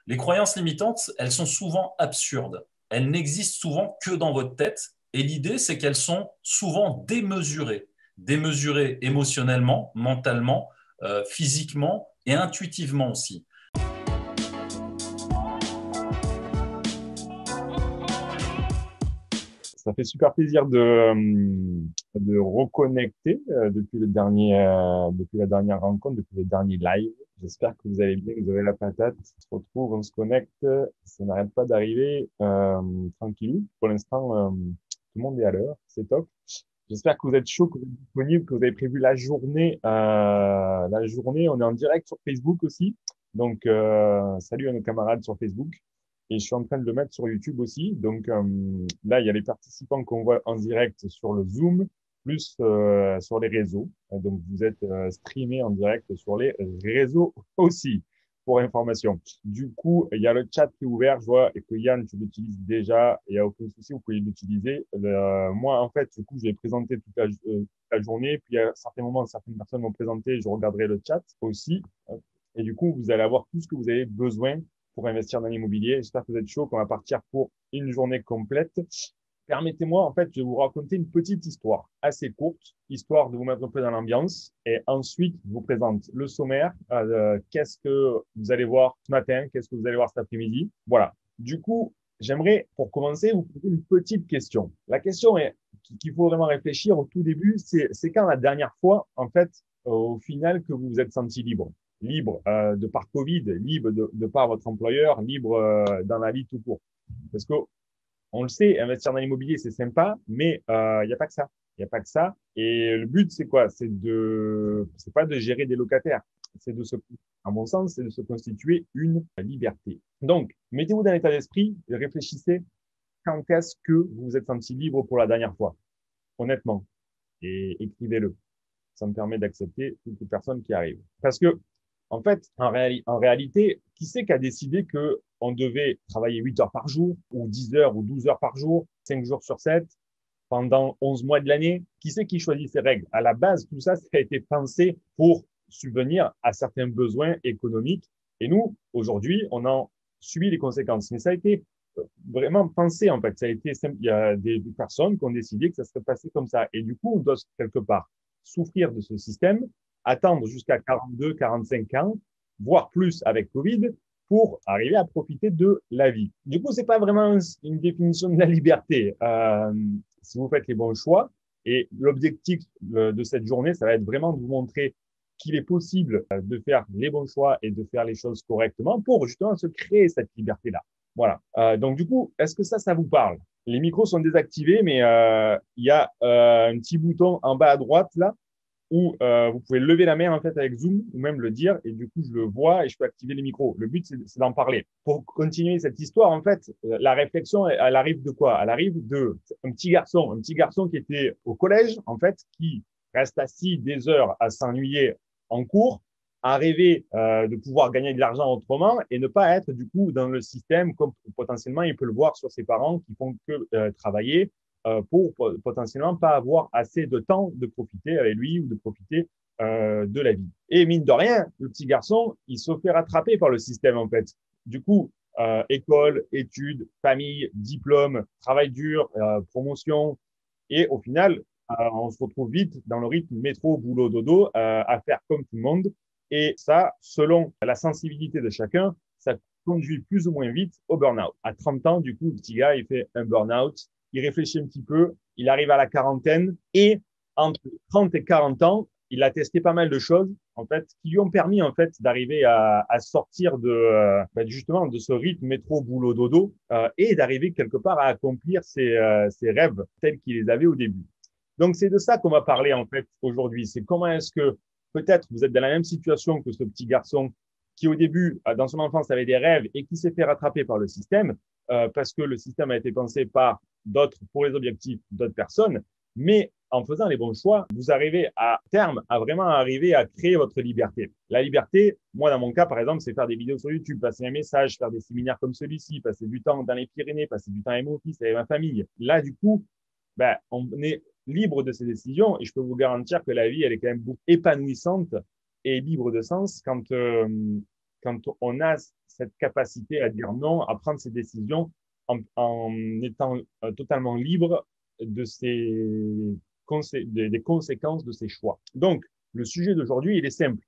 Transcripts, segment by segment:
Les croyances limitantes, elles sont souvent absurdes. Elles n'existent souvent que dans votre tête. Et l'idée, c'est qu'elles sont souvent démesurées. Démesurées émotionnellement, mentalement, physiquement et intuitivement aussi. Ça fait super plaisir de reconnecter depuis la dernière rencontre, depuis le dernier live. J'espère que vous allez bien, que vous avez la patate. On se retrouve, on se connecte. Ça n'arrête pas d'arriver tranquille. Pour l'instant, tout le monde est à l'heure. C'est top. J'espère que vous êtes chaud, que vous êtes disponible, que vous avez prévu la journée. La journée, on est en direct sur Facebook aussi. Donc, salut à nos camarades sur Facebook. Et je suis en train de le mettre sur YouTube aussi. Donc, là, il y a les participants qu'on voit en direct sur le Zoom, plus sur les réseaux. Donc, vous êtes streamé en direct sur les réseaux aussi, pour information. Du coup, il y a le chat qui est ouvert. Je vois que Yann, tu l'utilises déjà. Il n'y a aucun souci, vous pouvez l'utiliser. Moi, en fait, du coup, je vais présenter toute la journée. Puis, à certains moments, certaines personnes vont présenter. Je regarderai le chat aussi. Et du coup, vous allez avoir tout ce que vous avez besoin pour investir dans l'immobilier. J'espère que vous êtes chaud, qu'on va partir pour une journée complète. Permettez-moi, en fait, de vous raconter une petite histoire assez courte, histoire de vous mettre un peu dans l'ambiance. Et ensuite, je vous présente le sommaire. Qu'est-ce que vous allez voir ce matin? Qu'est-ce que vous allez voir cet après-midi? Voilà. Du coup, j'aimerais, pour commencer, vous poser une petite question. La question est qu'il faut vraiment réfléchir au tout début, c'est quand la dernière fois, en fait, au final, que vous vous êtes senti libre. Libre de par Covid, libre de par votre employeur, libre dans la vie tout court. Parce que on le sait, investir dans l'immobilier, c'est sympa, mais il n'y a pas que ça. Il n'y a pas que ça. Et le but, c'est quoi? C'est pas de gérer des locataires. C'est à mon sens, c'est de se constituer une liberté. Donc, mettez-vous dans l'état d'esprit et réfléchissez quand est-ce que vous vous êtes senti libre pour la dernière fois, honnêtement, et écrivez-le. Ça me permet d'accepter toutes les personnes qui arrivent. Parce que, en fait, en réalité, qui c'est qui a décidé que on devait travailler 8 heures par jour, ou 10 heures, ou 12 heures par jour, 5 jours sur 7, pendant 11 mois de l'année? Qui c'est qui choisit ces règles? À la base, tout ça, ça a été pensé pour subvenir à certains besoins économiques. Et nous, aujourd'hui, on en subit les conséquences. Mais ça a été vraiment pensé, en fait. Ça a été, il y a des personnes qui ont décidé que ça serait passé comme ça. Et du coup, on doit quelque part souffrir de ce système, attendre jusqu'à 42, 45 ans, voire plus avec Covid, pour arriver à profiter de la vie. Du coup, c'est pas vraiment une définition de la liberté. Si vous faites les bons choix, et l'objectif de cette journée, ça va être vraiment de vous montrer qu'il est possible de faire les bons choix et de faire les choses correctement pour justement se créer cette liberté-là. Voilà. Donc du coup, est-ce que ça vous parle? Les micros sont désactivés, mais il y a un petit bouton en bas à droite là où vous pouvez lever la main en fait avec Zoom ou même le dire et du coup je le vois et je peux activer les micros. Le but c'est d'en parler. Pour continuer cette histoire en fait, la réflexion elle arrive de quoi? Elle arrive de un petit garçon qui était au collège en fait, qui reste assis des heures à s'ennuyer en cours, à rêver de pouvoir gagner de l'argent autrement et ne pas être du coup dans le système comme potentiellement il peut le voir sur ses parents qui font que travailler pour potentiellement pas avoir assez de temps de profiter avec lui ou de profiter de la vie. Et mine de rien, le petit garçon, il se fait rattraper par le système en fait. Du coup, école, études, famille, diplôme, travail dur, promotion, et au final, on se retrouve vite dans le rythme métro, boulot, dodo, à faire comme tout le monde. Et ça, selon la sensibilité de chacun, ça conduit plus ou moins vite au burn-out. À 30 ans, du coup, le petit gars, il fait un burn-out, il réfléchit un petit peu, il arrive à la quarantaine et entre 30 et 40 ans, il a testé pas mal de choses en fait qui lui ont permis en fait d'arriver à sortir de justement de ce rythme métro boulot dodo et d'arriver quelque part à accomplir ses rêves tels qu'il les avait au début. Donc c'est de ça qu'on va parler en fait aujourd'hui. C'est comment est-ce que peut-être vous êtes dans la même situation que ce petit garçon qui au début, dans son enfance, avait des rêves et qui s'est fait rattraper par le système, parce que le système a été pensé par d'autres pour les objectifs d'autres personnes. Mais en faisant les bons choix, vous arrivez à terme à vraiment arriver à créer votre liberté. La liberté, moi dans mon cas par exemple, c'est faire des vidéos sur YouTube, passer un message, faire des séminaires comme celui-ci, passer du temps dans les Pyrénées, passer du temps avec mon fils, avec ma famille. Là du coup, ben, on est libre de ses décisions et je peux vous garantir que la vie, elle est quand même beaucoup épanouissante et libre de sens quand on a cette capacité à dire non, à prendre ses décisions en étant totalement libre des conséquences de ses choix. Donc, le sujet d'aujourd'hui, il est simple.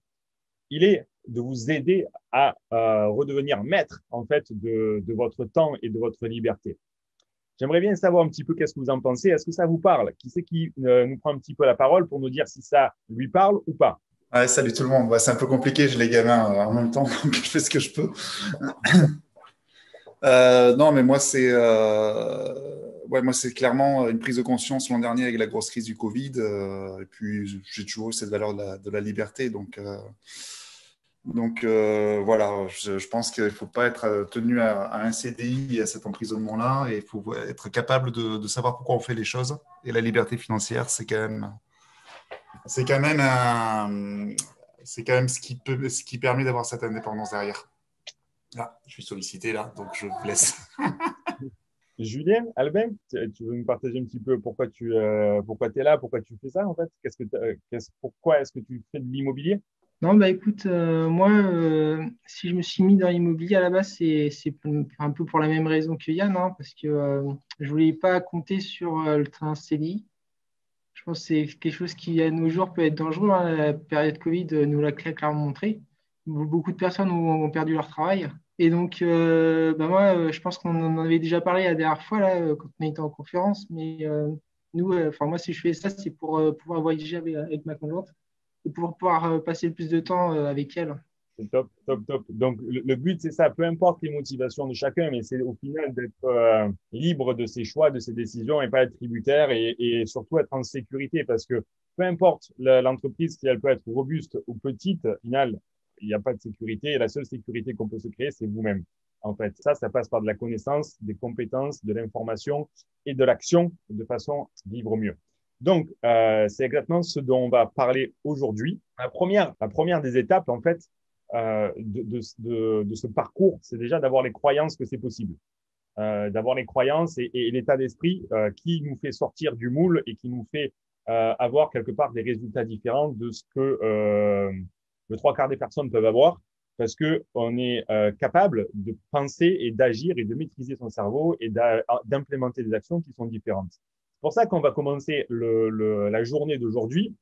Il est de vous aider à redevenir maître en fait de votre temps et de votre liberté. J'aimerais bien savoir un petit peu qu'est-ce que vous en pensez. Est-ce que ça vous parle? Qui c'est qui nous prend un petit peu la parole pour nous dire si ça lui parle ou pas? Ouais, salut tout le monde. Ouais, c'est un peu compliqué, j'ai les gamins en même temps, donc je fais ce que je peux. Non, mais moi c'est clairement une prise de conscience l'an dernier avec la grosse crise du Covid. Et puis j'ai toujours eu cette valeur de la liberté. Donc voilà, je pense qu'il ne faut pas être tenu à un CDI et à cet emprisonnement-là. Et il faut être capable de savoir pourquoi on fait les choses. Et la liberté financière, c'est quand même ce qui permet d'avoir cette indépendance derrière. Là, je suis sollicité là, donc je vous laisse. Julien, Albin, tu veux nous partager un petit peu pourquoi tu es là, pourquoi tu fais ça en fait? Pourquoi est-ce que tu fais de l'immobilier? Non, bah écoute, moi, si je me suis mis dans l'immobilier à la base, c'est un peu pour la même raison que Yann, hein, parce que je voulais pas compter sur le train CDI. Je pense que c'est quelque chose qui, à nos jours, peut être dangereux, hein. La période Covid nous l'a clairement montré. Beaucoup de personnes ont perdu leur travail. Et donc, bah moi, je pense qu'on en avait déjà parlé la dernière fois, là, quand on était en conférence, mais nous, enfin, moi, si je fais ça, c'est pour pouvoir voyager avec ma conjointe et pour pouvoir passer le plus de temps avec elle. C'est top, top, top. Donc, le but, c'est ça. Peu importe les motivations de chacun, mais c'est au final d'être libre de ses choix, de ses décisions et pas être tributaire et surtout être en sécurité parce que peu importe l'entreprise, si elle peut être robuste ou petite, au final, il n'y a pas de sécurité et la seule sécurité qu'on peut se créer, c'est vous-même. En fait, ça passe par de la connaissance, des compétences, de l'information et de l'action de façon à vivre mieux. Donc, c'est exactement ce dont on va parler aujourd'hui. La première des étapes, en fait, de ce parcours, c'est déjà d'avoir les croyances que c'est possible. D'avoir les croyances et l'état d'esprit qui nous fait sortir du moule et qui nous fait avoir quelque part des résultats différents de ce que le trois quarts des personnes peuvent avoir parce que on est capable de penser et d'agir et de maîtriser son cerveau et d'implémenter des actions qui sont différentes. C'est pour ça qu'on va commencer la journée d'aujourd'hui,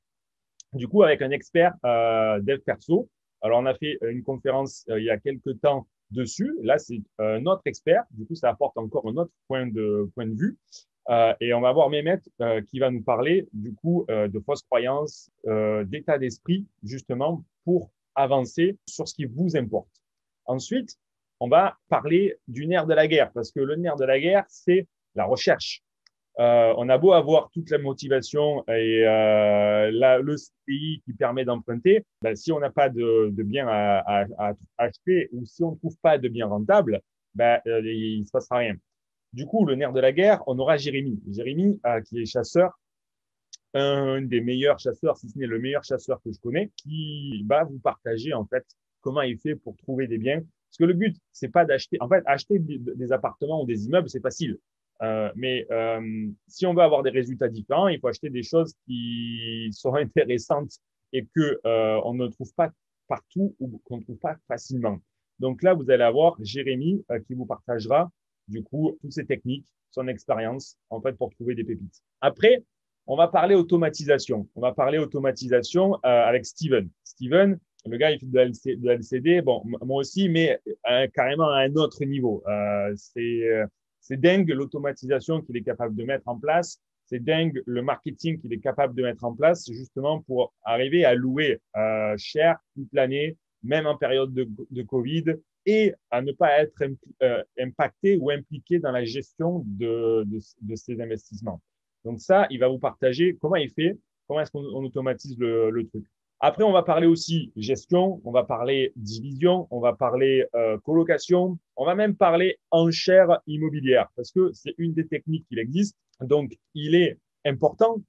du coup, avec un expert dev perso. Alors, on a fait une conférence il y a quelques temps dessus. Là, c'est notre expert. Du coup, ça apporte encore un autre point de vue. Et on va voir Mehmet qui va nous parler du coup de fausses croyances, d'état d'esprit, justement, pour avancer sur ce qui vous importe. Ensuite, on va parler du nerf de la guerre, parce que le nerf de la guerre, c'est la recherche. On a beau avoir toute la motivation et le CDI qui permet d'emprunter, ben, si on n'a pas de bien à acheter ou si on ne trouve pas de bien rentable, ben, il ne se passera rien. Du coup, le nerf de la guerre, on aura Jérémy. Jérémy, qui est chasseur, un des meilleurs chasseurs, si ce n'est le meilleur chasseur que je connais, qui va vous partager en fait comment il fait pour trouver des biens. Parce que le but, c'est pas d'acheter. En fait, acheter des appartements ou des immeubles, c'est facile. Mais si on veut avoir des résultats différents, il faut acheter des choses qui sont intéressantes et que on ne trouve pas partout ou qu'on ne trouve pas facilement. Donc là, vous allez avoir Jérémy qui vous partagera du coup toutes ces techniques, son expérience en fait pour trouver des pépites. Après, on va parler automatisation. On va parler automatisation avec Steven. Steven, le gars, il fait de LCD. Bon, moi aussi, mais carrément à un autre niveau. C'est dingue l'automatisation qu'il est capable de mettre en place. C'est dingue le marketing qu'il est capable de mettre en place justement pour arriver à louer cher toute l'année, même en période de Covid, et à ne pas être impacté ou impliqué dans la gestion de ces investissements. Donc ça, il va vous partager comment il fait, comment est-ce qu'on automatise le truc. Après, on va parler aussi gestion, on va parler division, on va parler colocation, on va même parler enchères immobilières parce que c'est une des techniques qui existe. Donc, il est important,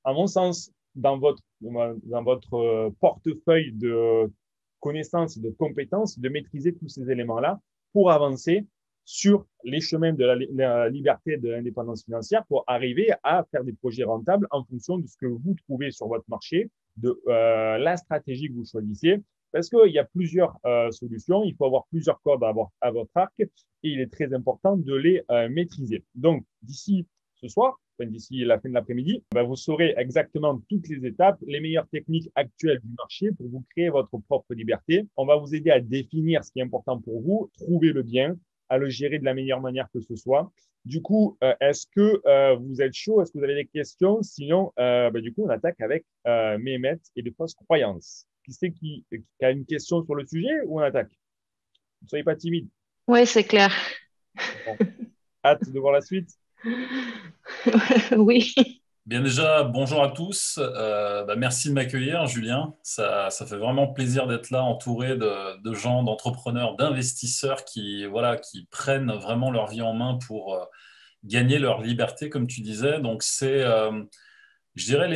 à mon sens, dans votre portefeuille de connaissances et de compétences, de maîtriser tous ces éléments-là pour avancer sur les chemins de la liberté et de l'indépendance financière pour arriver à faire des projets rentables en fonction de ce que vous trouvez sur votre marché, de la stratégie que vous choisissez. Parce qu'il y a plusieurs solutions, il faut avoir plusieurs cordes à votre arc et il est très important de les maîtriser. Donc, d'ici ce soir, enfin, d'ici la fin de l'après-midi, vous saurez exactement toutes les étapes, les meilleures techniques actuelles du marché pour vous créer votre propre liberté. On va vous aider à définir ce qui est important pour vous, trouver le bien, à le gérer de la meilleure manière que ce soit. Du coup, est-ce que vous êtes chaud? Est-ce que vous avez des questions? Sinon, du coup, on attaque avec Mehmet et les fausses croyances. Qui c'est qui a une question sur le sujet ou on attaque? Ne soyez pas timide. Oui, c'est clair. Bon. Hâte de voir la suite. Oui. Bien déjà, bonjour à tous. Merci de m'accueillir, Julien. Ça fait vraiment plaisir d'être là, entouré de gens, d'entrepreneurs, d'investisseurs qui prennent vraiment leur vie en main pour gagner leur liberté, comme tu disais. Donc, je dirais,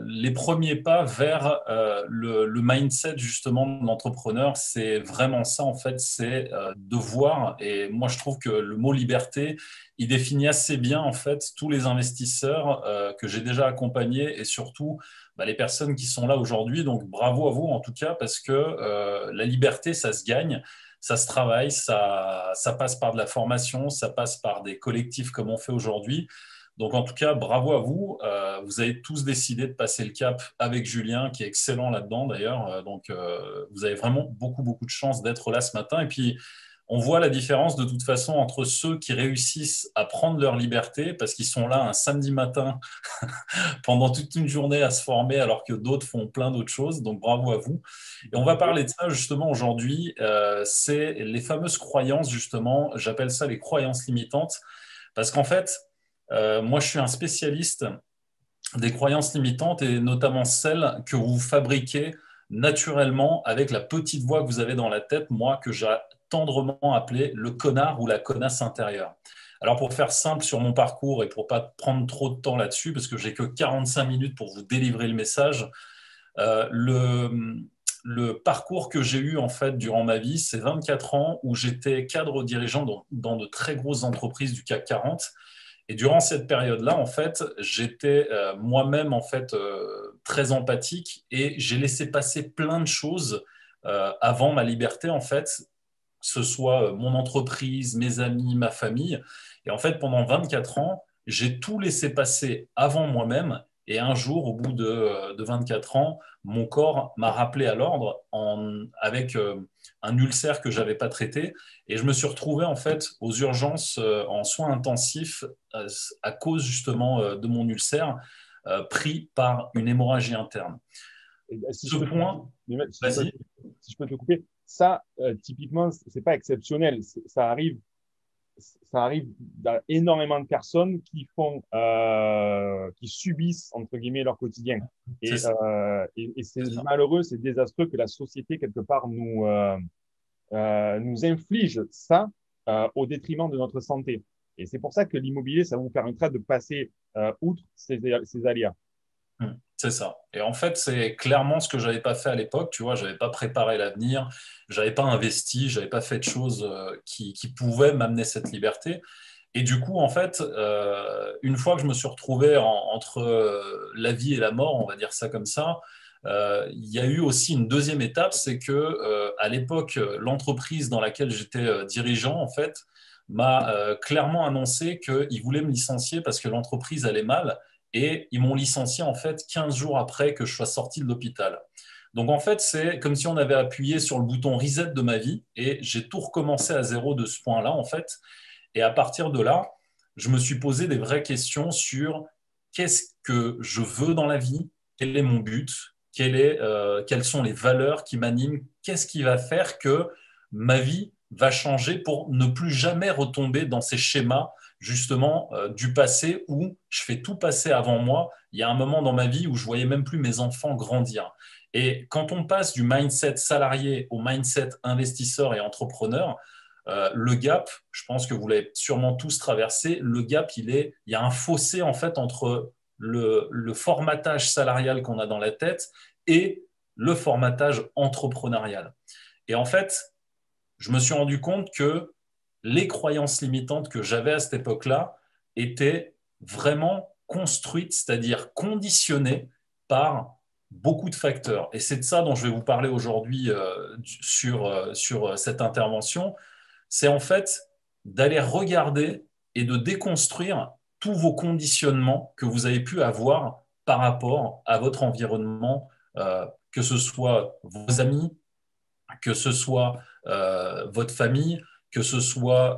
les premiers pas vers le mindset justement de l'entrepreneur. C'est vraiment ça, en fait, c'est de voir. Et moi, je trouve que le mot liberté, il définit assez bien, en fait, tous les investisseurs que j'ai déjà accompagnés et surtout les personnes qui sont là aujourd'hui. Donc, bravo à vous, en tout cas, parce que la liberté, ça se gagne. Ça se travaille, ça passe par de la formation, ça passe par des collectifs comme on fait aujourd'hui. Donc, en tout cas, bravo à vous. Vous avez tous décidé de passer le cap avec Julien, qui est excellent là-dedans d'ailleurs. Vous avez vraiment beaucoup, beaucoup de chance d'être là ce matin. Et puis, on voit la différence de toute façon entre ceux qui réussissent à prendre leur liberté parce qu'ils sont là un samedi matin pendant toute une journée à se former alors que d'autres font plein d'autres choses. Donc, bravo à vous. Et on va parler de ça justement aujourd'hui. C'est les fameuses croyances, justement. J'appelle ça les croyances limitantes parce qu'en fait, moi, je suis un spécialiste des croyances limitantes et notamment celles que vous fabriquez naturellement avec la petite voix que vous avez dans la tête, moi, que j'ai tendrement appelé le connard ou la connasse intérieure. Alors, pour faire simple sur mon parcours et pour pas prendre trop de temps là-dessus, parce que j'ai que 45 minutes pour vous délivrer le message, le parcours que j'ai eu en fait durant ma vie, c'est 24 ans où j'étais cadre dirigeant dans de très grosses entreprises du CAC 40. Et durant cette période-là, en fait, j'étais moi-même en fait très empathique et j'ai laissé passer plein de choses avant ma liberté en fait, que ce soit mon entreprise, mes amis, ma famille. Et en fait, pendant 24 ans, j'ai tout laissé passer avant moi-même. Et un jour, au bout de 24 ans, mon corps m'a rappelé à l'ordre avec un ulcère que j'avais pas traité. Et je me suis retrouvé en fait aux urgences en soins intensifs à cause justement de mon ulcère pris par une hémorragie interne. Si Ce point, vas-y. Si je peux te couper, ça, typiquement, c'est pas exceptionnel. Ça arrive dans énormément de personnes qui subissent, entre guillemets, leur quotidien. Et c'est malheureux, c'est désastreux que la société, quelque part, nous inflige ça au détriment de notre santé. Et c'est pour ça que l'immobilier, ça va vous permettra de passer outre ces aléas. C'est ça. Et en fait, c'est clairement ce que j'avais pas fait à l'époque. Tu vois, j'avais pas préparé l'avenir, j'avais pas investi, j'avais pas fait de choses qui pouvaient m'amener cette liberté. Et du coup, en fait, une fois que je me suis retrouvé entre la vie et la mort, on va dire ça comme ça, il y a eu aussi une deuxième étape, c'est que à l'époque, l'entreprise dans laquelle j'étais dirigeant, en fait, m'a clairement annoncé qu'ils voulaient me licencier parce que l'entreprise allait mal. Et ils m'ont licencié en fait 15 jours après que je sois sorti de l'hôpital. Donc en fait, c'est comme si on avait appuyé sur le bouton reset de ma vie et j'ai tout recommencé à zéro de ce point-là en fait. Et à partir de là, je me suis posé des vraies questions sur qu'est-ce que je veux dans la vie, quel est mon but, quelles sont les valeurs qui m'animent, qu'est-ce qui va faire que ma vie va changer pour ne plus jamais retomber dans ces schémas justement du passé où je fais tout passer avant moi. Il y a un moment dans ma vie où je voyais même plus mes enfants grandir. Et quand on passe du mindset salarié au mindset investisseur et entrepreneur, le gap, je pense que vous l'avez sûrement tous traversé, le gap, il y a un fossé en fait entre le formatage salarial qu'on a dans la tête et le formatage entrepreneurial. Et en fait, je me suis rendu compte que les croyances limitantes que j'avais à cette époque-là étaient vraiment construites, c'est-à-dire conditionnées par beaucoup de facteurs. Et c'est de ça dont je vais vous parler aujourd'hui sur cette intervention. C'est en fait d'aller regarder et de déconstruire tous vos conditionnements que vous avez pu avoir par rapport à votre environnement, que ce soit vos amis, que ce soit votre famille, que ce soit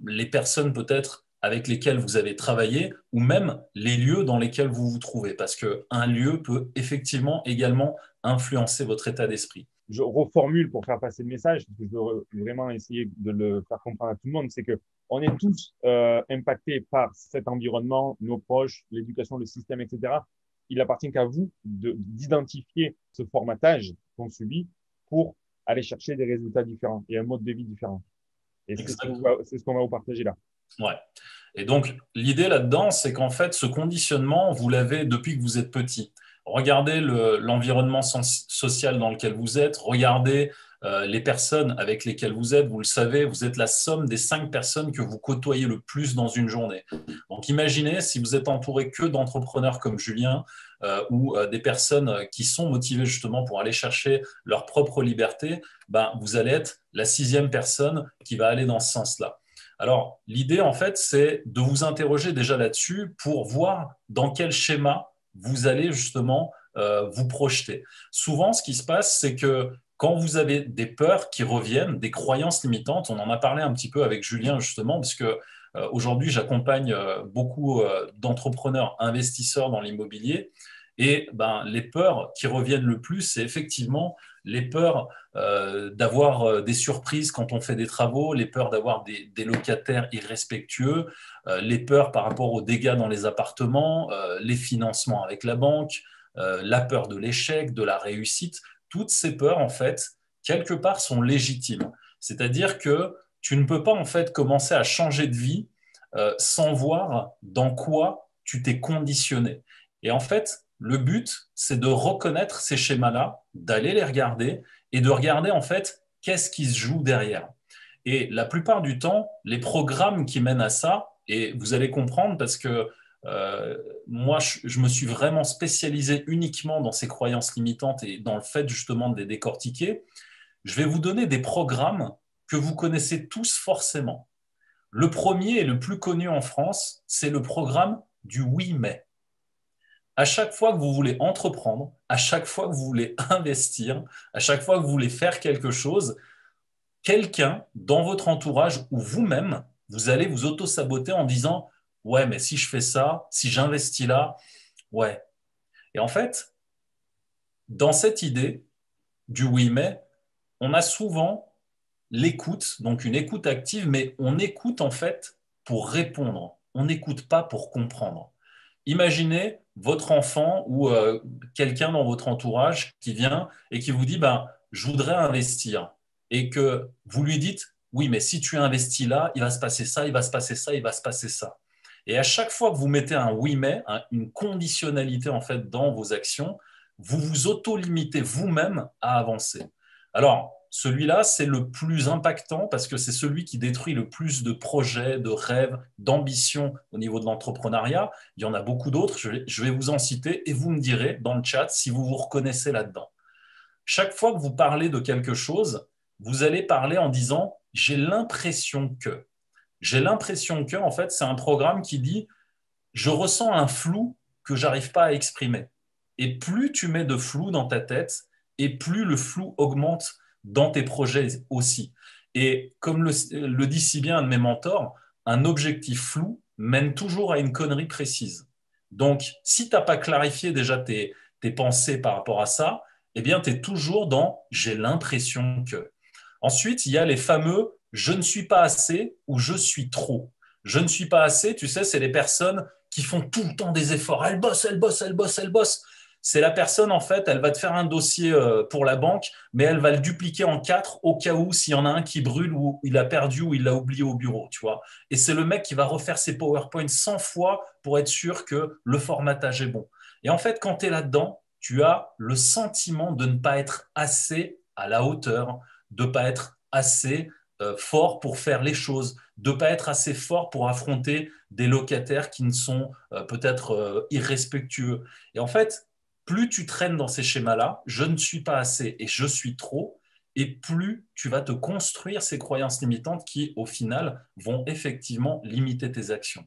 les personnes peut-être avec lesquelles vous avez travaillé ou même les lieux dans lesquels vous vous trouvez. Parce qu'un lieu peut effectivement également influencer votre état d'esprit. Je reformule pour faire passer le message, parce que je veux vraiment essayer de le faire comprendre à tout le monde, c'est que on est tous impactés par cet environnement, nos proches, l'éducation, le système, etc. Il appartient qu'à vous d'identifier ce formatage qu'on subit pour aller chercher des résultats différents et un mode de vie différent. Et c'est ce qu'on va vous partager là. Ouais. Et donc, l'idée là-dedans, c'est qu'en fait, ce conditionnement, vous l'avez depuis que vous êtes petit. Regardez l'environnement social dans lequel vous êtes, regardez les personnes avec lesquelles vous êtes. Vous le savez, vous êtes la somme des 5 personnes que vous côtoyez le plus dans une journée. Donc, imaginez si vous êtes entouré que d'entrepreneurs comme Julien ou des personnes qui sont motivées justement pour aller chercher leur propre liberté, ben, vous allez être la 6e personne qui va aller dans ce sens-là. Alors, l'idée, en fait, c'est de vous interroger déjà là-dessus pour voir dans quel schéma vous allez justement vous projeter. Souvent, ce qui se passe, c'est que quand vous avez des peurs qui reviennent, des croyances limitantes, on en a parlé un petit peu avec Julien justement, parce que aujourd'hui, j'accompagne beaucoup d'entrepreneurs, investisseurs dans l'immobilier. Et ben, les peurs qui reviennent le plus, c'est effectivement les peurs d'avoir des surprises quand on fait des travaux, les peurs d'avoir des locataires irrespectueux, les peurs par rapport aux dégâts dans les appartements, les financements avec la banque, la peur de l'échec, de la réussite. Toutes ces peurs, en fait, quelque part, sont légitimes. C'est-à-dire que tu ne peux pas, en fait, commencer à changer de vie sans voir dans quoi tu t'es conditionné. Et en fait, le but, c'est de reconnaître ces schémas-là, d'aller les regarder et de regarder en fait qu'est-ce qui se joue derrière. Et la plupart du temps, les programmes qui mènent à ça, et vous allez comprendre parce que moi, je me suis vraiment spécialisé uniquement dans ces croyances limitantes et dans le fait justement de les décortiquer. Je vais vous donner des programmes que vous connaissez tous forcément. Le premier et le plus connu en France, c'est le programme du oui mais. À chaque fois que vous voulez entreprendre, à chaque fois que vous voulez investir, à chaque fois que vous voulez faire quelque chose, quelqu'un dans votre entourage ou vous-même, vous allez vous auto-saboter en disant « Ouais, mais si je fais ça, si j'investis là, ouais. » Et en fait, dans cette idée du oui, mais, on a souvent l'écoute, donc une écoute active, mais on écoute en fait pour répondre. On n'écoute pas pour comprendre. Imaginez votre enfant ou quelqu'un dans votre entourage qui vient et qui vous dit ben, je voudrais investir et que vous lui dites oui, mais si tu investis là, il va se passer ça, il va se passer ça, il va se passer ça. Et à chaque fois que vous mettez un oui, mais, une conditionnalité en fait dans vos actions, vous vous auto-limitez vous-même à avancer. Alors, celui-là, c'est le plus impactant parce que c'est celui qui détruit le plus de projets, de rêves, d'ambitions au niveau de l'entrepreneuriat. Il y en a beaucoup d'autres, je vais vous en citer et vous me direz dans le chat si vous vous reconnaissez là-dedans. Chaque fois que vous parlez de quelque chose, vous allez parler en disant « j'ai l'impression que ». J'ai l'impression que, en fait, c'est un programme qui dit « je ressens un flou que j'arrive pas à exprimer ». Et plus tu mets de flou dans ta tête, et plus le flou augmente dans tes projets aussi. Et comme le dit si bien un de mes mentors, un objectif flou mène toujours à une connerie précise. Donc, si tu n'as pas clarifié déjà tes pensées par rapport à ça, eh bien, tu es toujours dans « j'ai l'impression que ». Ensuite, il y a les fameux « je ne suis pas assez » ou « je suis trop ». Je ne suis pas assez, tu sais, c'est les personnes qui font tout le temps des efforts. Elles bossent, elles bossent, elles bossent, elles bossent. C'est la personne, en fait, elle va te faire un dossier pour la banque, mais elle va le dupliquer en 4 au cas où s'il y en a un qui brûle ou il a perdu ou il l'a oublié au bureau, tu vois. Et c'est le mec qui va refaire ses PowerPoint 100 fois pour être sûr que le formatage est bon. Et en fait, quand tu es là-dedans, tu as le sentiment de ne pas être assez à la hauteur, de ne pas être assez fort pour faire les choses, de ne pas être assez fort pour affronter des locataires qui ne sont peut-être irrespectueux. Et en fait, plus tu traînes dans ces schémas-là, je ne suis pas assez et je suis trop, et plus tu vas te construire ces croyances limitantes qui, au final, vont effectivement limiter tes actions.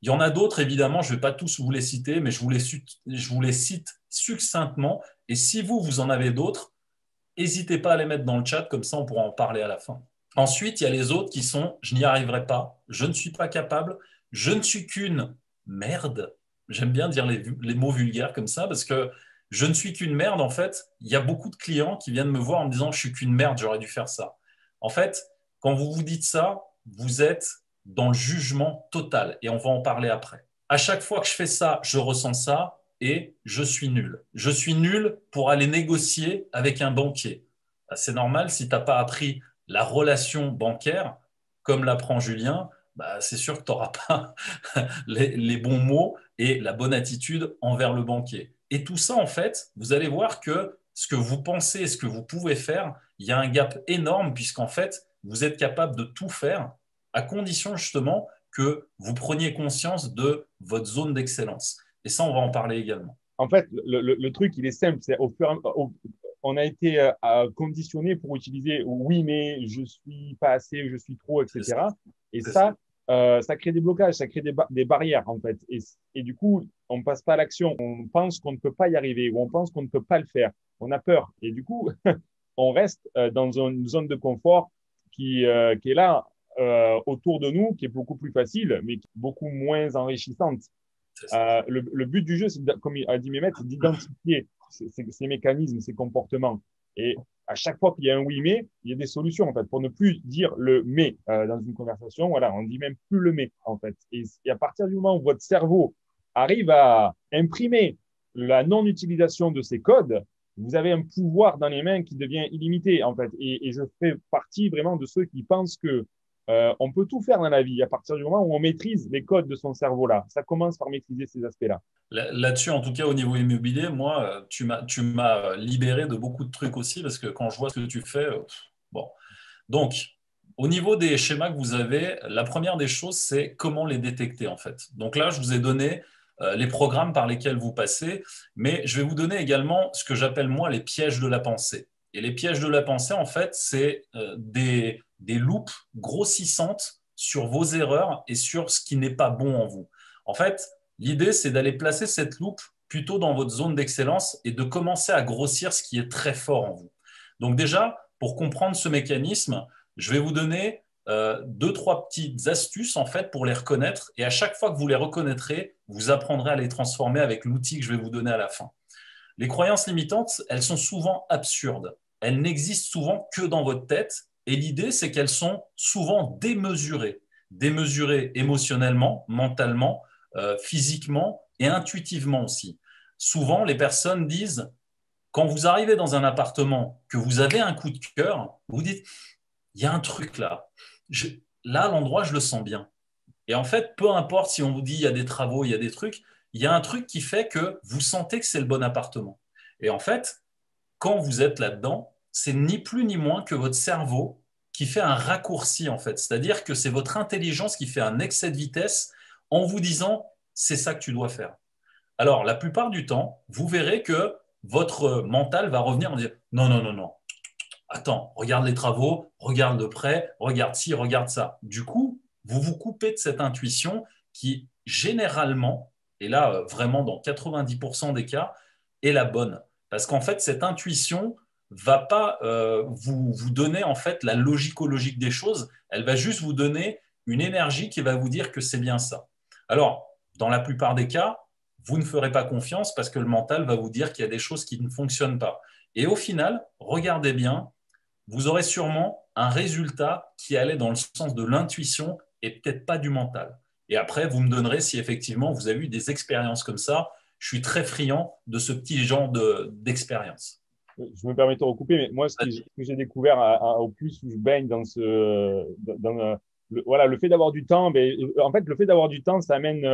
Il y en a d'autres, évidemment, je ne vais pas tous vous les citer, mais je vous les cite succinctement. Et si vous, vous en avez d'autres, n'hésitez pas à les mettre dans le chat, comme ça on pourra en parler à la fin. Ensuite, il y a les autres qui sont je n'y arriverai pas, je ne suis pas capable, je ne suis qu'une merde. J'aime bien dire les mots vulgaires comme ça parce que je ne suis qu'une merde. En fait, il y a beaucoup de clients qui viennent me voir en me disant je suis qu'une merde, j'aurais dû faire ça. En fait, quand vous vous dites ça, vous êtes dans le jugement total et on va en parler après. À chaque fois que je fais ça, je ressens ça et je suis nul. Je suis nul pour aller négocier avec un banquier. C'est normal, si tu n'as pas appris la relation bancaire, comme l'apprend Julien, bah, c'est sûr que tu n'auras pas les bons mots et la bonne attitude envers le banquier. Et tout ça, en fait, vous allez voir que ce que vous pensez et ce que vous pouvez faire, il y a un gap énorme puisqu'en fait, vous êtes capable de tout faire à condition justement que vous preniez conscience de votre zone d'excellence. Et ça, on va en parler également. En fait, le truc, il est simple. C'est on a été conditionné pour utiliser oui, mais je suis pas assez, je suis trop, etc. Et ça, ça crée des blocages, ça crée des barrières, en fait. Et du coup, on ne passe pas à l'action. On pense qu'on ne peut pas y arriver ou on pense qu'on ne peut pas le faire. On a peur. Et du coup, on reste dans une zone de confort qui est là autour de nous, qui est beaucoup plus facile, mais qui est beaucoup moins enrichissante. Le but du jeu, comme a dit Mehmet, c'est d'identifier ces mécanismes, ces comportements. Et à chaque fois qu'il y a un oui mais, il y a des solutions en fait pour ne plus dire le mais dans une conversation. Voilà, on dit même plus le mais en fait. Et à partir du moment où votre cerveau arrive à imprimer la non-utilisation de ces codes, vous avez un pouvoir dans les mains qui devient illimité en fait. Et je fais partie vraiment de ceux qui pensent que on peut tout faire dans la vie à partir du moment où on maîtrise les codes de son cerveau-là. Ça commence par maîtriser ces aspects-là. Là-dessus, en tout cas, au niveau immobilier, moi, tu m'as libéré de beaucoup de trucs aussi parce que quand je vois ce que tu fais, bon. Donc, au niveau des schémas que vous avez, la première des choses, c'est comment les détecter en fait. Donc là, je vous ai donné les programmes par lesquels vous passez, mais je vais vous donner également ce que j'appelle moi les pièges de la pensée. Et les pièges de la pensée, en fait, c'est des loupes grossissantes sur vos erreurs et sur ce qui n'est pas bon en vous. En fait, l'idée, c'est d'aller placer cette loupe plutôt dans votre zone d'excellence et de commencer à grossir ce qui est très fort en vous. Donc déjà, pour comprendre ce mécanisme, je vais vous donner deux, trois petites astuces en fait pour les reconnaître. Et à chaque fois que vous les reconnaîtrez, vous apprendrez à les transformer avec l'outil que je vais vous donner à la fin. Les croyances limitantes, elles sont souvent absurdes. Elles n'existent souvent que dans votre tête. Et l'idée, c'est qu'elles sont souvent démesurées. Démesurées émotionnellement, mentalement, physiquement et intuitivement aussi. Souvent, les personnes disent, quand vous arrivez dans un appartement, que vous avez un coup de cœur, vous dites, il y a un truc là. Là, l'endroit, je le sens bien. Et en fait, peu importe si on vous dit il y a des travaux, il y a des trucs, il y a un truc qui fait que vous sentez que c'est le bon appartement. Et en fait, quand vous êtes là-dedans, c'est ni plus ni moins que votre cerveau qui fait un raccourci en fait. C'est-à-dire que c'est votre intelligence qui fait un excès de vitesse en vous disant c'est ça que tu dois faire. Alors, la plupart du temps, vous verrez que votre mental va revenir en disant non, non, non, non. Attends, regarde les travaux, regarde de près, regarde ci, regarde ça. Du coup, vous vous coupez de cette intuition qui, généralement, et là, vraiment dans 90% des cas, est la bonne. Parce qu'en fait, cette intuition va pas vous donner en fait la logico-logique des choses, elle va juste vous donner une énergie qui va vous dire que c'est bien ça. Alors, dans la plupart des cas, vous ne ferez pas confiance parce que le mental va vous dire qu'il y a des choses qui ne fonctionnent pas. Et au final, regardez bien, vous aurez sûrement un résultat qui allait dans le sens de l'intuition et peut-être pas du mental. Et après, vous me donnerez si effectivement vous avez eu des expériences comme ça. Je suis très friand de ce petit genre d'expérience. Je me permets de te recouper, mais moi, ce que j'ai découvert au plus où je baigne voilà, le fait d'avoir du temps, en fait, le fait d'avoir du temps, ça amène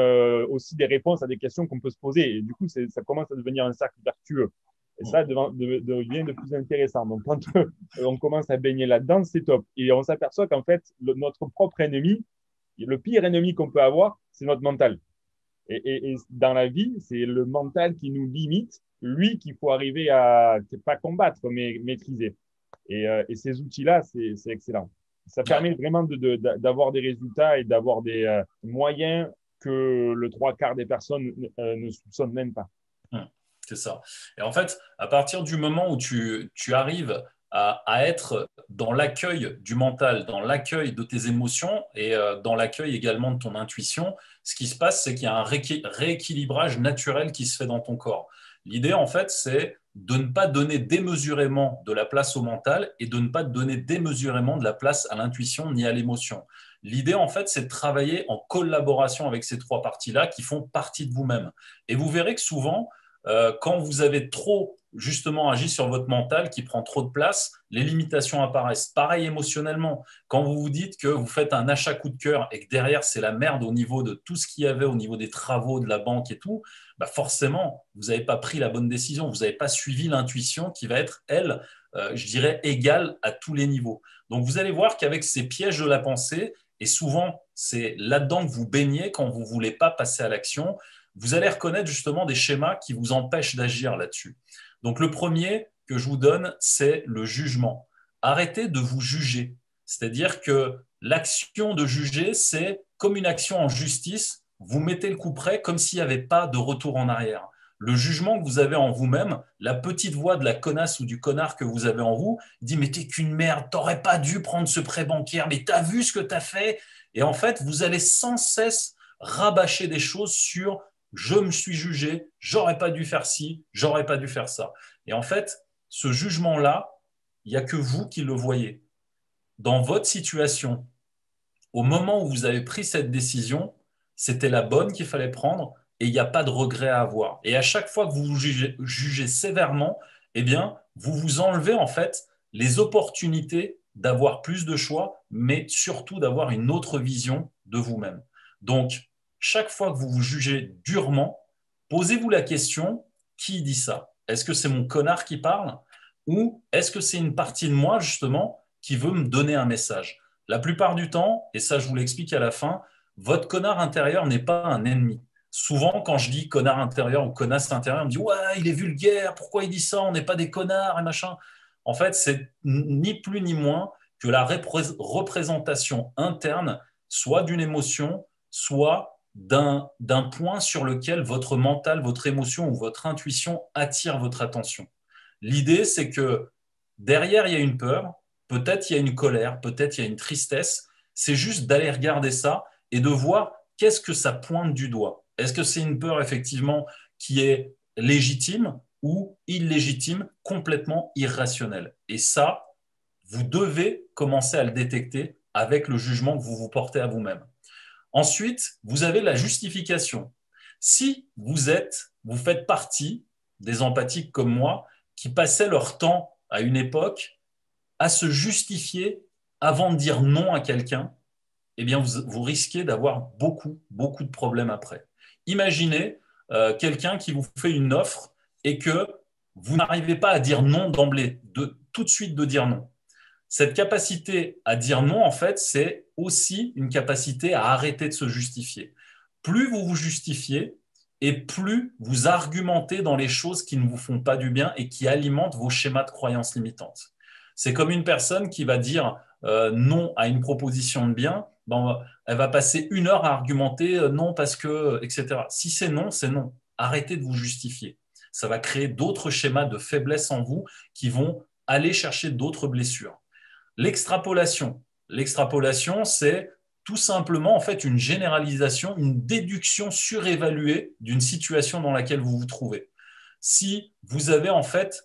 aussi des réponses à des questions qu'on peut se poser. Et du coup, ça commence à devenir un cercle vertueux. Et ça devient de plus intéressant. Donc, quand on commence à baigner là-dedans, c'est top. Et on s'aperçoit qu'en fait, notre propre ennemi, le pire ennemi qu'on peut avoir, c'est notre mental. Et dans la vie, c'est le mental qui nous limite, lui qu'il faut arriver à, pas combattre, mais maîtriser. Et ces outils-là, c'est excellent. Ça permet vraiment d'avoir des résultats et d'avoir des moyens que le trois quarts des personnes ne soupçonnent même pas. C'est ça. Et en fait, à partir du moment où tu arrives à être dans l'accueil du mental, dans l'accueil de tes émotions et dans l'accueil également de ton intuition, ce qui se passe, c'est qu'il y a un rééquilibrage naturel qui se fait dans ton corps. L'idée, en fait, c'est de ne pas donner démesurément de la place au mental et de ne pas donner démesurément de la place à l'intuition ni à l'émotion. L'idée, en fait, c'est de travailler en collaboration avec ces trois parties-là qui font partie de vous-même. Et vous verrez que souvent, quand vous avez trop justement agi sur votre mental qui prend trop de place, les limitations apparaissent. Pareil émotionnellement, quand vous vous dites que vous faites un achat coup de cœur et que derrière c'est la merde au niveau de tout ce qu'il y avait au niveau des travaux, de la banque et tout, bah forcément, vous n'avez pas pris la bonne décision, vous n'avez pas suivi l'intuition qui va être, elle, je dirais, égale à tous les niveaux. Donc vous allez voir qu'avec ces pièges de la pensée, et souvent c'est là-dedans que vous baignez quand vous ne voulez pas passer à l'action, vous allez reconnaître justement des schémas qui vous empêchent d'agir là-dessus. Donc le premier que je vous donne, c'est le jugement. Arrêtez de vous juger. C'est-à-dire que l'action de juger, c'est comme une action en justice, vous mettez le coup près comme s'il n'y avait pas de retour en arrière. Le jugement que vous avez en vous-même, la petite voix de la connasse ou du connard que vous avez en vous, dit « mais t'es qu'une merde, t'aurais pas dû prendre ce prêt bancaire, mais t'as vu ce que t'as fait ?» Et en fait, vous allez sans cesse rabâcher des choses sur je me suis jugé, j'aurais pas dû faire ci, j'aurais pas dû faire ça. Et en fait, ce jugement-là, il n'y a que vous qui le voyez. Dans votre situation, au moment où vous avez pris cette décision, c'était la bonne qu'il fallait prendre et il n'y a pas de regret à avoir. Et à chaque fois que vous vous jugez sévèrement, eh bien, vous vous enlevez en fait les opportunités d'avoir plus de choix, mais surtout d'avoir une autre vision de vous-même. Donc, chaque fois que vous vous jugez durement, posez-vous la question, qui dit ça? Est-ce que c'est mon connard qui parle? Ou est-ce que c'est une partie de moi, justement, qui veut me donner un message? La plupart du temps, et ça je vous l'explique à la fin, votre connard intérieur n'est pas un ennemi. Souvent, quand je dis connard intérieur ou connasse intérieur, on me dit « Ouais, il est vulgaire, pourquoi il dit ça? On n'est pas des connards et machin. » En fait, c'est ni plus ni moins que la représentation interne, soit d'une émotion, soit d'un point sur lequel votre mental, votre émotion ou votre intuition attire votre attention. L'idée, c'est que derrière, il y a une peur, peut-être il y a une colère, peut-être il y a une tristesse. C'est juste d'aller regarder ça et de voir qu'est-ce que ça pointe du doigt. Est-ce que c'est une peur, effectivement, qui est légitime ou illégitime, complètement irrationnelle? Et ça, vous devez commencer à le détecter avec le jugement que vous vous portez à vous-même. Ensuite, vous avez la justification. Si vous faites partie des empathiques comme moi qui passaient leur temps à une époque à se justifier avant de dire non à quelqu'un, eh bien vous risquez d'avoir beaucoup, beaucoup de problèmes après. Imaginez quelqu'un qui vous fait une offre et que vous n'arrivez pas à dire non d'emblée, tout de suite de dire non. Cette capacité à dire non, en fait, c'est aussi une capacité à arrêter de se justifier. Plus vous vous justifiez et plus vous argumentez dans les choses qui ne vous font pas du bien et qui alimentent vos schémas de croyances limitantes. C'est comme une personne qui va dire non à une proposition de bien, ben, elle va passer 1 heure à argumenter non parce que, etc. Si c'est non, c'est non. Arrêtez de vous justifier. Ça va créer d'autres schémas de faiblesse en vous qui vont aller chercher d'autres blessures. L'extrapolation. L'extrapolation, c'est tout simplement en fait une généralisation, une déduction surévaluée d'une situation dans laquelle vous vous trouvez. Si vous avez en fait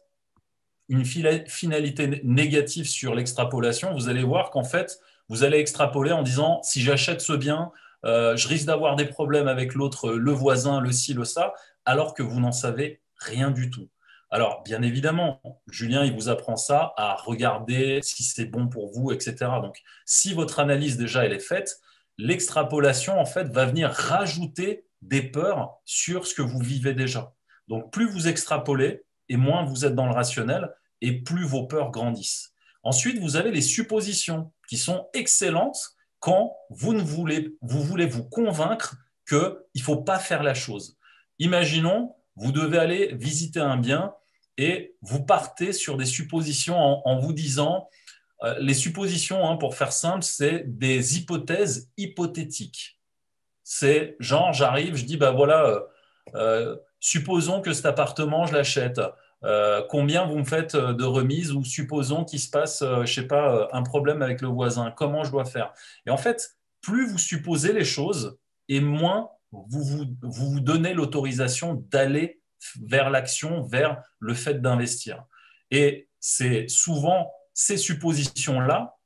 une finalité négative sur l'extrapolation, vous allez voir qu'en fait, vous allez extrapoler en disant si j'achète ce bien, je risque d'avoir des problèmes avec l'autre, le voisin, le ci, le ça, alors que vous n'en savez rien du tout. Alors, bien évidemment, Julien, il vous apprend ça à regarder si c'est bon pour vous, etc. Donc, si votre analyse déjà elle est faite, l'extrapolation, en fait, va venir rajouter des peurs sur ce que vous vivez déjà. Donc, plus vous extrapolez et moins vous êtes dans le rationnel et plus vos peurs grandissent. Ensuite, vous avez les suppositions qui sont excellentes quand vous voulez vous convaincre qu'il ne faut pas faire la chose. Imaginons, vous devez aller visiter un bien et vous partez sur des suppositions en vous disant, les suppositions, hein, pour faire simple, c'est des hypothèses hypothétiques. C'est genre, j'arrive, je dis, bah voilà, supposons que cet appartement, je l'achète. Combien vous me faites de remise ou supposons qu'il se passe, je sais pas, un problème avec le voisin. Comment je dois faire? Et en fait, plus vous supposez les choses et moins vous donnez l'autorisation d'aller vers l'action, vers le fait d'investir. Et c'est souvent ces suppositions-là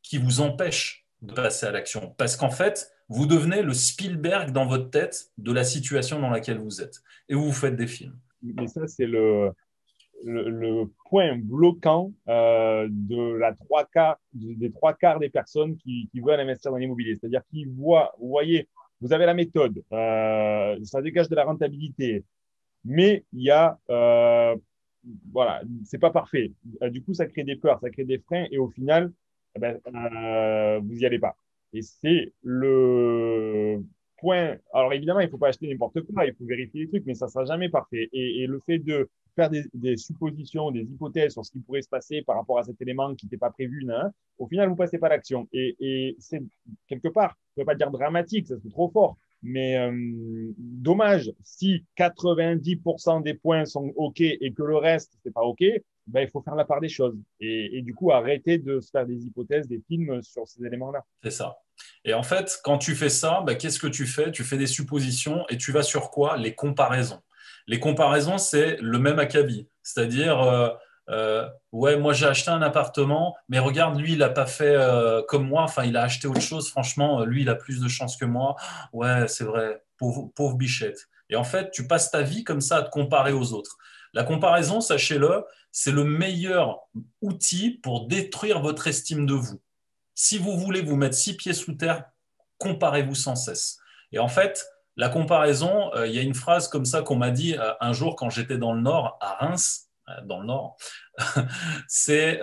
qui vous empêchent de passer à l'action. Parce qu'en fait, vous devenez le Spielberg dans votre tête de la situation dans laquelle vous êtes. Et vous faites des films. Mais ça, c'est le point bloquant des trois quarts des personnes qui veulent investir dans l'immobilier. C'est-à-dire qu'ils voient, vous voyez, vous avez la méthode, ça dégage de la rentabilité, mais il y a, voilà, c'est pas parfait. Du coup, ça crée des peurs, ça crée des freins, et au final, vous n'y allez pas. Et c'est le point. Alors évidemment, il ne faut pas acheter n'importe quoi, il faut vérifier les trucs, mais ça ne sera jamais parfait. Et le fait de faire des suppositions, des hypothèses sur ce qui pourrait se passer par rapport à cet élément qui n'était pas prévu, hein, au final, vous ne passez pas à l'action. Et c'est quelque part, je ne peux pas dire dramatique, ça c'est trop fort, mais dommage, si 90% des points sont OK et que le reste, ce n'est pas OK, ben, il faut faire la part des choses. Et du coup, arrêter de se faire des hypothèses, des films sur ces éléments-là. C'est ça. Et en fait, quand tu fais ça, ben, qu'est-ce que tu fais? Tu fais des suppositions et tu vas sur quoi? Les comparaisons. Les comparaisons, c'est le même acabit. C'est-à-dire, ouais, moi j'ai acheté un appartement, mais regarde, lui, il n'a pas fait comme moi. Enfin, il a acheté autre chose. Franchement, lui, il a plus de chance que moi. Ouais, c'est vrai. Pauvre bichette. Et en fait, tu passes ta vie comme ça à te comparer aux autres. La comparaison, sachez-le, c'est le meilleur outil pour détruire votre estime de vous. Si vous voulez vous mettre 6 pieds sous terre, comparez-vous sans cesse. Et en fait, la comparaison, il y a une phrase comme ça qu'on m'a dit un jour quand j'étais dans le Nord, à Reims, dans le Nord, c'est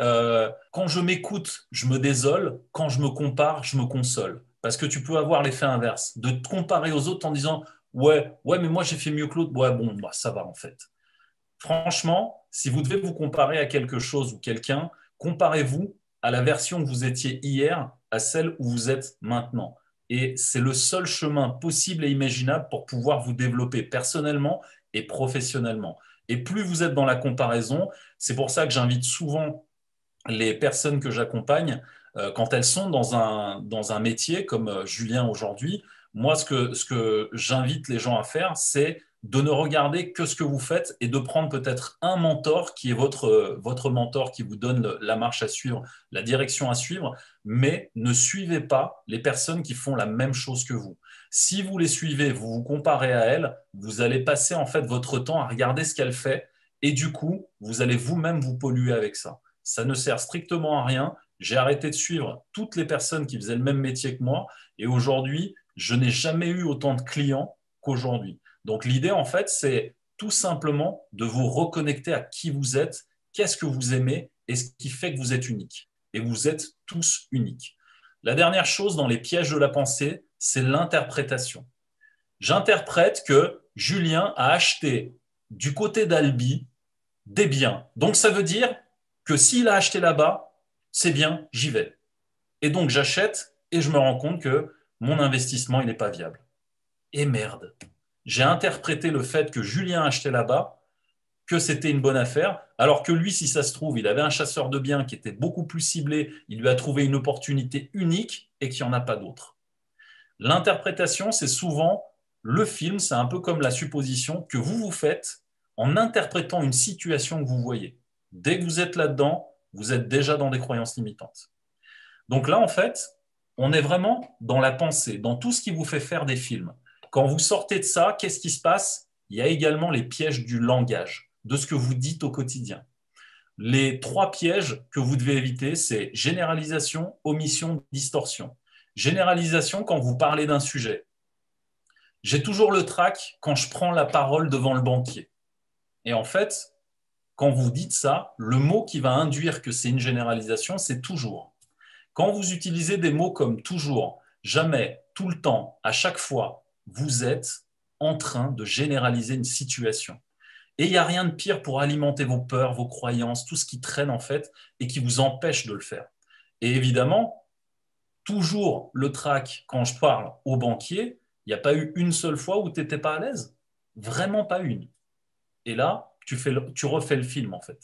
quand je m'écoute, je me désole, quand je me compare, je me console. Parce que tu peux avoir l'effet inverse, de te comparer aux autres en disant ouais, mais moi j'ai fait mieux que l'autre, ouais, bon, bah, ça va en fait. Franchement, si vous devez vous comparer à quelque chose ou quelqu'un, comparez-vous à la version que vous étiez hier à celle où vous êtes maintenant. Et c'est le seul chemin possible et imaginable pour pouvoir vous développer personnellement et professionnellement. Et plus vous êtes dans la comparaison, c'est pour ça que j'invite souvent les personnes que j'accompagne, quand elles sont dans un métier comme Julien aujourd'hui, moi, ce que j'invite les gens à faire, c'est de ne regarder que ce que vous faites et de prendre peut-être un mentor qui est votre mentor, qui vous donne la marche à suivre, la direction à suivre, mais ne suivez pas les personnes qui font la même chose que vous. Si vous les suivez, vous vous comparez à elles, vous allez passer en fait votre temps à regarder ce qu'elle fait et du coup, vous allez vous-même vous polluer avec ça. Ça ne sert strictement à rien. J'ai arrêté de suivre toutes les personnes qui faisaient le même métier que moi et aujourd'hui, je n'ai jamais eu autant de clients qu'aujourd'hui. Donc l'idée, en fait, c'est tout simplement de vous reconnecter à qui vous êtes, qu'est-ce que vous aimez et ce qui fait que vous êtes unique. Et vous êtes tous uniques. La dernière chose dans les pièges de la pensée, c'est l'interprétation. J'interprète que Julien a acheté du côté d'Albi des biens. Donc ça veut dire que s'il a acheté là-bas, c'est bien, j'y vais. Et donc j'achète et je me rends compte que mon investissement, il n'est pas viable. Et merde, j'ai interprété le fait que Julien achetait là-bas, que c'était une bonne affaire, alors que lui, si ça se trouve, il avait un chasseur de biens qui était beaucoup plus ciblé, il lui a trouvé une opportunité unique et qu'il n'y en a pas d'autre. L'interprétation, c'est souvent le film, c'est un peu comme la supposition que vous faites en interprétant une situation que vous voyez. Dès que vous êtes là-dedans, vous êtes déjà dans des croyances limitantes. Donc là, en fait, on est vraiment dans la pensée, dans tout ce qui vous fait faire des films. Quand vous sortez de ça, qu'est-ce qui se passe? Il y a également les pièges du langage, de ce que vous dites au quotidien. Les 3 pièges que vous devez éviter, c'est généralisation, omission, distorsion. Généralisation quand vous parlez d'un sujet. J'ai toujours le trac quand je prends la parole devant le banquier. Et en fait, quand vous dites ça, le mot qui va induire que c'est une généralisation, c'est toujours. Quand vous utilisez des mots comme toujours, jamais, tout le temps, à chaque fois, vous êtes en train de généraliser une situation. Et il n'y a rien de pire pour alimenter vos peurs, vos croyances, tout ce qui traîne en fait et qui vous empêche de le faire. Et évidemment, toujours le trac, quand je parle aux banquiers, il n'y a pas eu une seule fois où tu n'étais pas à l'aise. Vraiment pas une. Et là, tu refais le film en fait.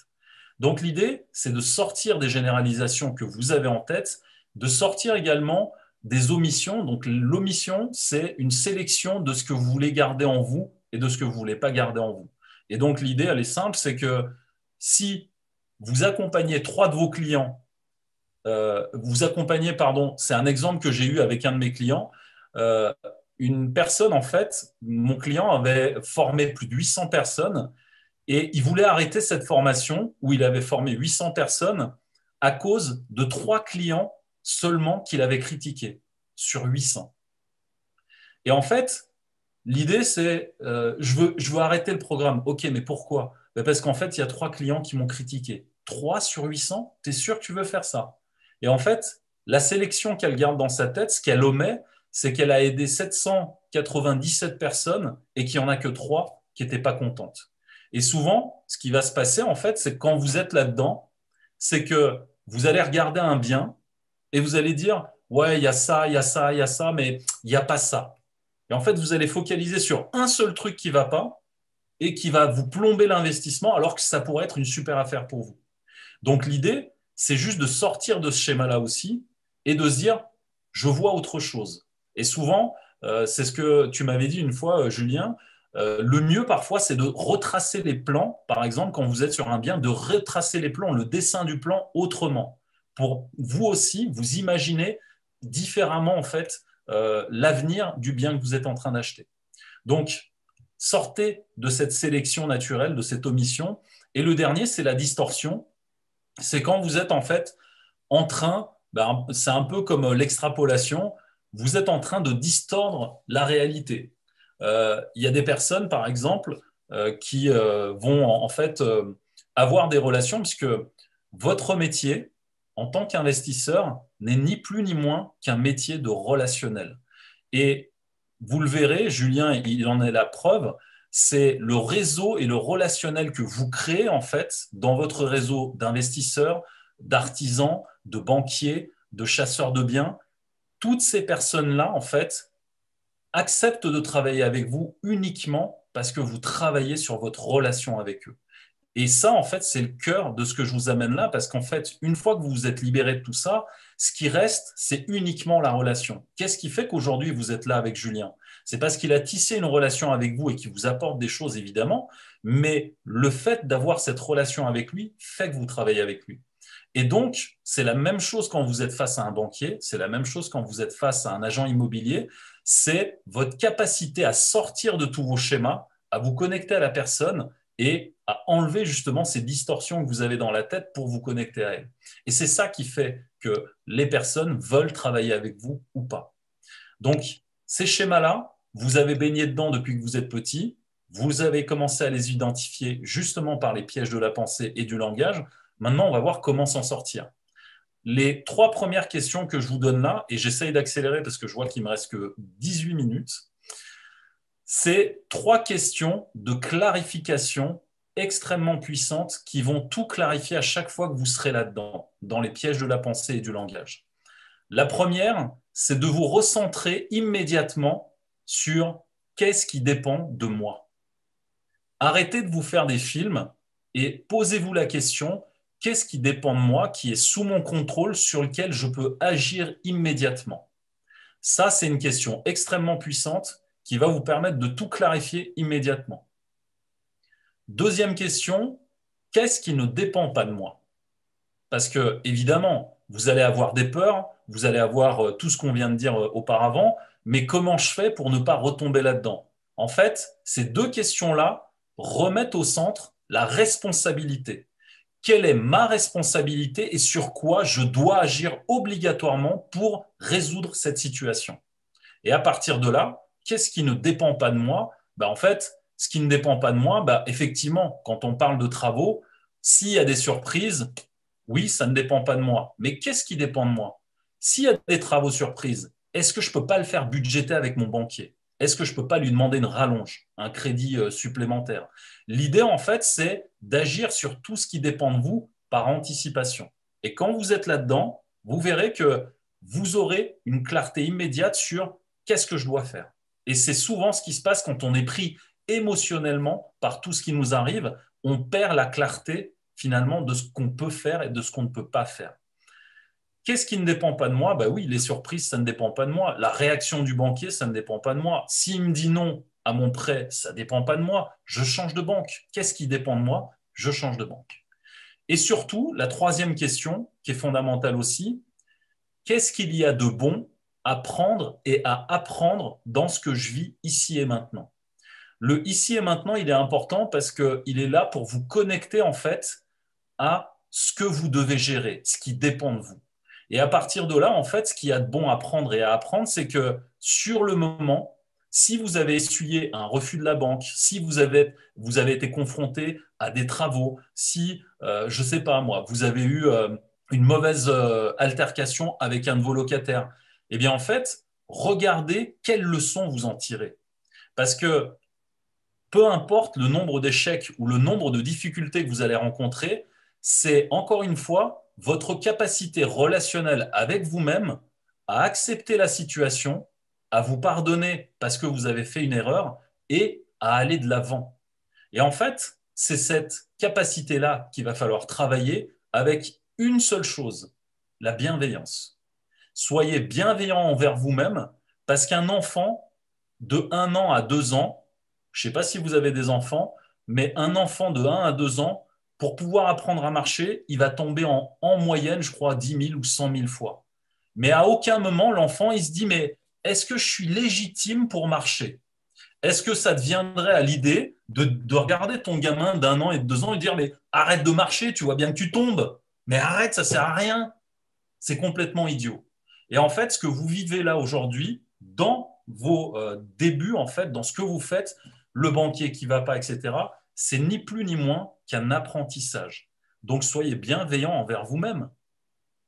Donc l'idée, c'est de sortir des généralisations que vous avez en tête, de sortir également des omissions. Donc l'omission, c'est une sélection de ce que vous voulez garder en vous et de ce que vous ne voulez pas garder en vous. Et donc, l'idée, elle est simple, c'est que si vous accompagnez 3 de vos clients, c'est un exemple que j'ai eu avec un de mes clients, une personne, en fait, mon client avait formé plus de 800 personnes et il voulait arrêter cette formation où il avait formé 800 personnes à cause de 3 clients seulement qu'il avait critiqués sur 800. Et en fait, l'idée, c'est je veux arrêter le programme. OK, mais pourquoi? Parce qu'en fait, il y a 3 clients qui m'ont critiqué. 3 sur 800, tu es sûr que tu veux faire ça? Et en fait, la sélection qu'elle garde dans sa tête, ce qu'elle omet, c'est qu'elle a aidé 797 personnes et qu'il n'y en a que 3 qui n'étaient pas contentes. Et souvent, ce qui va se passer, en fait, c'est que quand vous êtes là-dedans, c'est que vous allez regarder un bien et vous allez dire, ouais, il y a ça, il y a ça, il y a ça, mais il n'y a pas ça. Et en fait, vous allez focaliser sur un seul truc qui ne va pas et qui va vous plomber l'investissement alors que ça pourrait être une super affaire pour vous. Donc l'idée, c'est juste de sortir de ce schéma-là aussi et de se dire, je vois autre chose. Et souvent, c'est ce que tu m'avais dit une fois, Julien, le mieux parfois, c'est de retracer les plans, par exemple, quand vous êtes sur un bien, de retracer les plans, le dessin du plan autrement, pour vous aussi, vous imaginer différemment, en fait, l'avenir du bien que vous êtes en train d'acheter. Donc, sortez de cette sélection naturelle, de cette omission. Et le dernier, c'est la distorsion. C'est quand vous êtes en fait en train, c'est un peu comme l'extrapolation, vous êtes en train de distordre la réalité. Il y a des personnes, par exemple, qui vont en fait avoir des relations, puisque votre métier, en tant qu'investisseur, n'est ni plus ni moins qu'un métier de relationnel. Et vous le verrez, Julien, il en est la preuve, c'est le réseau et le relationnel que vous créez en fait dans votre réseau d'investisseurs, d'artisans, de banquiers, de chasseurs de biens. Toutes ces personnes-là, en fait, acceptent de travailler avec vous uniquement parce que vous travaillez sur votre relation avec eux. Et ça, en fait, c'est le cœur de ce que je vous amène là, parce qu'en fait, une fois que vous vous êtes libéré de tout ça, ce qui reste, c'est uniquement la relation. Qu'est-ce qui fait qu'aujourd'hui, vous êtes là avec Julien? C'est parce qu'il a tissé une relation avec vous et qu'il vous apporte des choses, évidemment, mais le fait d'avoir cette relation avec lui fait que vous travaillez avec lui. Et donc, c'est la même chose quand vous êtes face à un banquier, c'est la même chose quand vous êtes face à un agent immobilier, c'est votre capacité à sortir de tous vos schémas, à vous connecter à la personne et à enlever justement ces distorsions que vous avez dans la tête pour vous connecter à elle. Et c'est ça qui fait que les personnes veulent travailler avec vous ou pas. Donc, ces schémas-là, vous avez baigné dedans depuis que vous êtes petit, vous avez commencé à les identifier justement par les pièges de la pensée et du langage. Maintenant, on va voir comment s'en sortir. Les 3 premières questions que je vous donne là, et j'essaye d'accélérer parce que je vois qu'il me reste que 18 minutes, c'est 3 questions de clarification extrêmement puissantes qui vont tout clarifier à chaque fois que vous serez là-dedans, dans les pièges de la pensée et du langage. La première, c'est de vous recentrer immédiatement sur qu'est-ce qui dépend de moi. Arrêtez de vous faire des films et posez-vous la question, qu'est-ce qui dépend de moi, qui est sous mon contrôle, sur lequel je peux agir immédiatement? Ça, c'est une question extrêmement puissante qui va vous permettre de tout clarifier immédiatement. Deuxième question, qu'est-ce qui ne dépend pas de moi? Parce que, évidemment, vous allez avoir des peurs, vous allez avoir tout ce qu'on vient de dire auparavant, mais comment je fais pour ne pas retomber là-dedans? En fait, ces 2 questions-là remettent au centre la responsabilité. Quelle est ma responsabilité et sur quoi je dois agir obligatoirement pour résoudre cette situation? Et à partir de là, qu'est-ce qui ne dépend pas de moi? En fait, ce qui ne dépend pas de moi, effectivement, quand on parle de travaux, s'il y a des surprises, oui, ça ne dépend pas de moi. Mais qu'est-ce qui dépend de moi? S'il y a des travaux surprises, est-ce que je ne peux pas le faire budgéter avec mon banquier? est-ce que je ne peux pas lui demander une rallonge, un crédit supplémentaire? L'idée, en fait, c'est d'agir sur tout ce qui dépend de vous par anticipation. Et quand vous êtes là-dedans, vous verrez que vous aurez une clarté immédiate sur qu'est-ce que je dois faire. Et c'est souvent ce qui se passe quand on est pris émotionnellement par tout ce qui nous arrive. On perd la clarté finalement de ce qu'on peut faire et de ce qu'on ne peut pas faire. Qu'est-ce qui ne dépend pas de moi? Bah oui, les surprises, ça ne dépend pas de moi. La réaction du banquier, ça ne dépend pas de moi. S'il me dit non à mon prêt, ça ne dépend pas de moi. Je change de banque. Qu'est-ce qui dépend de moi? Je change de banque. Et surtout, la troisième question, qui est fondamentale aussi, qu'est-ce qu'il y a de bon à prendre et à apprendre dans ce que je vis ici et maintenant? Le ici et maintenant, il est important parce qu'il est là pour vous connecter en fait à ce que vous devez gérer, ce qui dépend de vous. Et à partir de là, en fait, ce qu'il y a de bon à prendre et à apprendre, c'est que sur le moment, si vous avez essuyé un refus de la banque, si vous avez été confronté à des travaux, si, je ne sais pas moi, vous avez eu une mauvaise altercation avec un de vos locataires, eh bien en fait, regardez quelles leçons vous en tirez. Parce que peu importe le nombre d'échecs ou le nombre de difficultés que vous allez rencontrer, c'est encore une fois votre capacité relationnelle avec vous-même à accepter la situation, à vous pardonner parce que vous avez fait une erreur et à aller de l'avant. Et en fait, c'est cette capacité-là qu'il va falloir travailler avec une seule chose, la bienveillance. Soyez bienveillant envers vous-même parce qu'un enfant de 1 an à 2 ans, je ne sais pas si vous avez des enfants, mais un enfant de 1 à 2 ans, pour pouvoir apprendre à marcher, il va tomber en moyenne, je crois, 10 000 ou 100 000 fois. Mais à aucun moment, l'enfant, il se dit, mais est-ce que je suis légitime pour marcher? Est-ce que ça te viendrait à l'idée de regarder ton gamin d'1 an et de 2 ans et dire, mais arrête de marcher, tu vois bien que tu tombes. Mais arrête, ça ne sert à rien. C'est complètement idiot. Et en fait, ce que vous vivez là aujourd'hui, dans vos débuts, en fait, dans ce que vous faites, le banquier qui ne va pas, etc., c'est ni plus ni moins qu'un apprentissage. Donc, soyez bienveillants envers vous-même.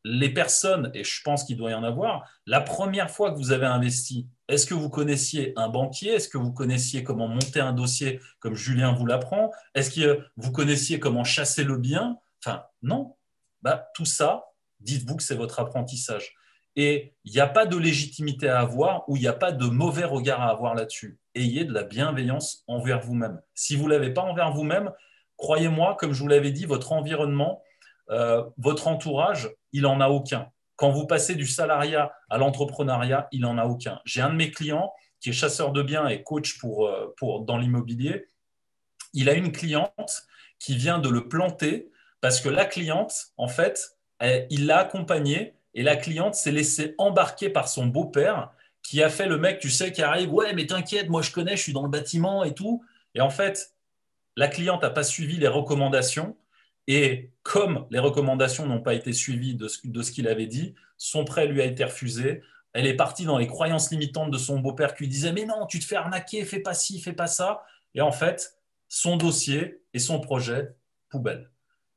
Les personnes, et je pense qu'il doit y en avoir, la première fois que vous avez investi, est-ce que vous connaissiez un banquier? Est-ce que vous connaissiez comment monter un dossier comme Julien vous l'apprend? Est-ce que vous connaissiez comment chasser le bien? Enfin, non. Bah, tout ça, dites-vous que c'est votre apprentissage. Et il n'y a pas de légitimité à avoir ou il n'y a pas de mauvais regard à avoir là-dessus. Ayez de la bienveillance envers vous-même. Si vous ne l'avez pas envers vous-même, croyez-moi, comme je vous l'avais dit, votre environnement, votre entourage, il n'en a aucun. Quand vous passez du salariat à l'entrepreneuriat, il n'en a aucun. J'ai un de mes clients qui est chasseur de biens et coach dans l'immobilier. Il a une cliente qui vient de le planter parce que la cliente, en fait, il l'a accompagnée et la cliente s'est laissée embarquer par son beau-père qui a fait le mec, tu sais, qui arrive, ouais, mais t'inquiète, moi je connais, je suis dans le bâtiment et tout. Et en fait, la cliente n'a pas suivi les recommandations et comme les recommandations n'ont pas été suivies de ce qu'il avait dit, son prêt lui a été refusé. Elle est partie dans les croyances limitantes de son beau-père qui lui disait « Mais non, tu te fais arnaquer, fais pas ci, fais pas ça. » Et en fait, son dossier et son projet, poubelle.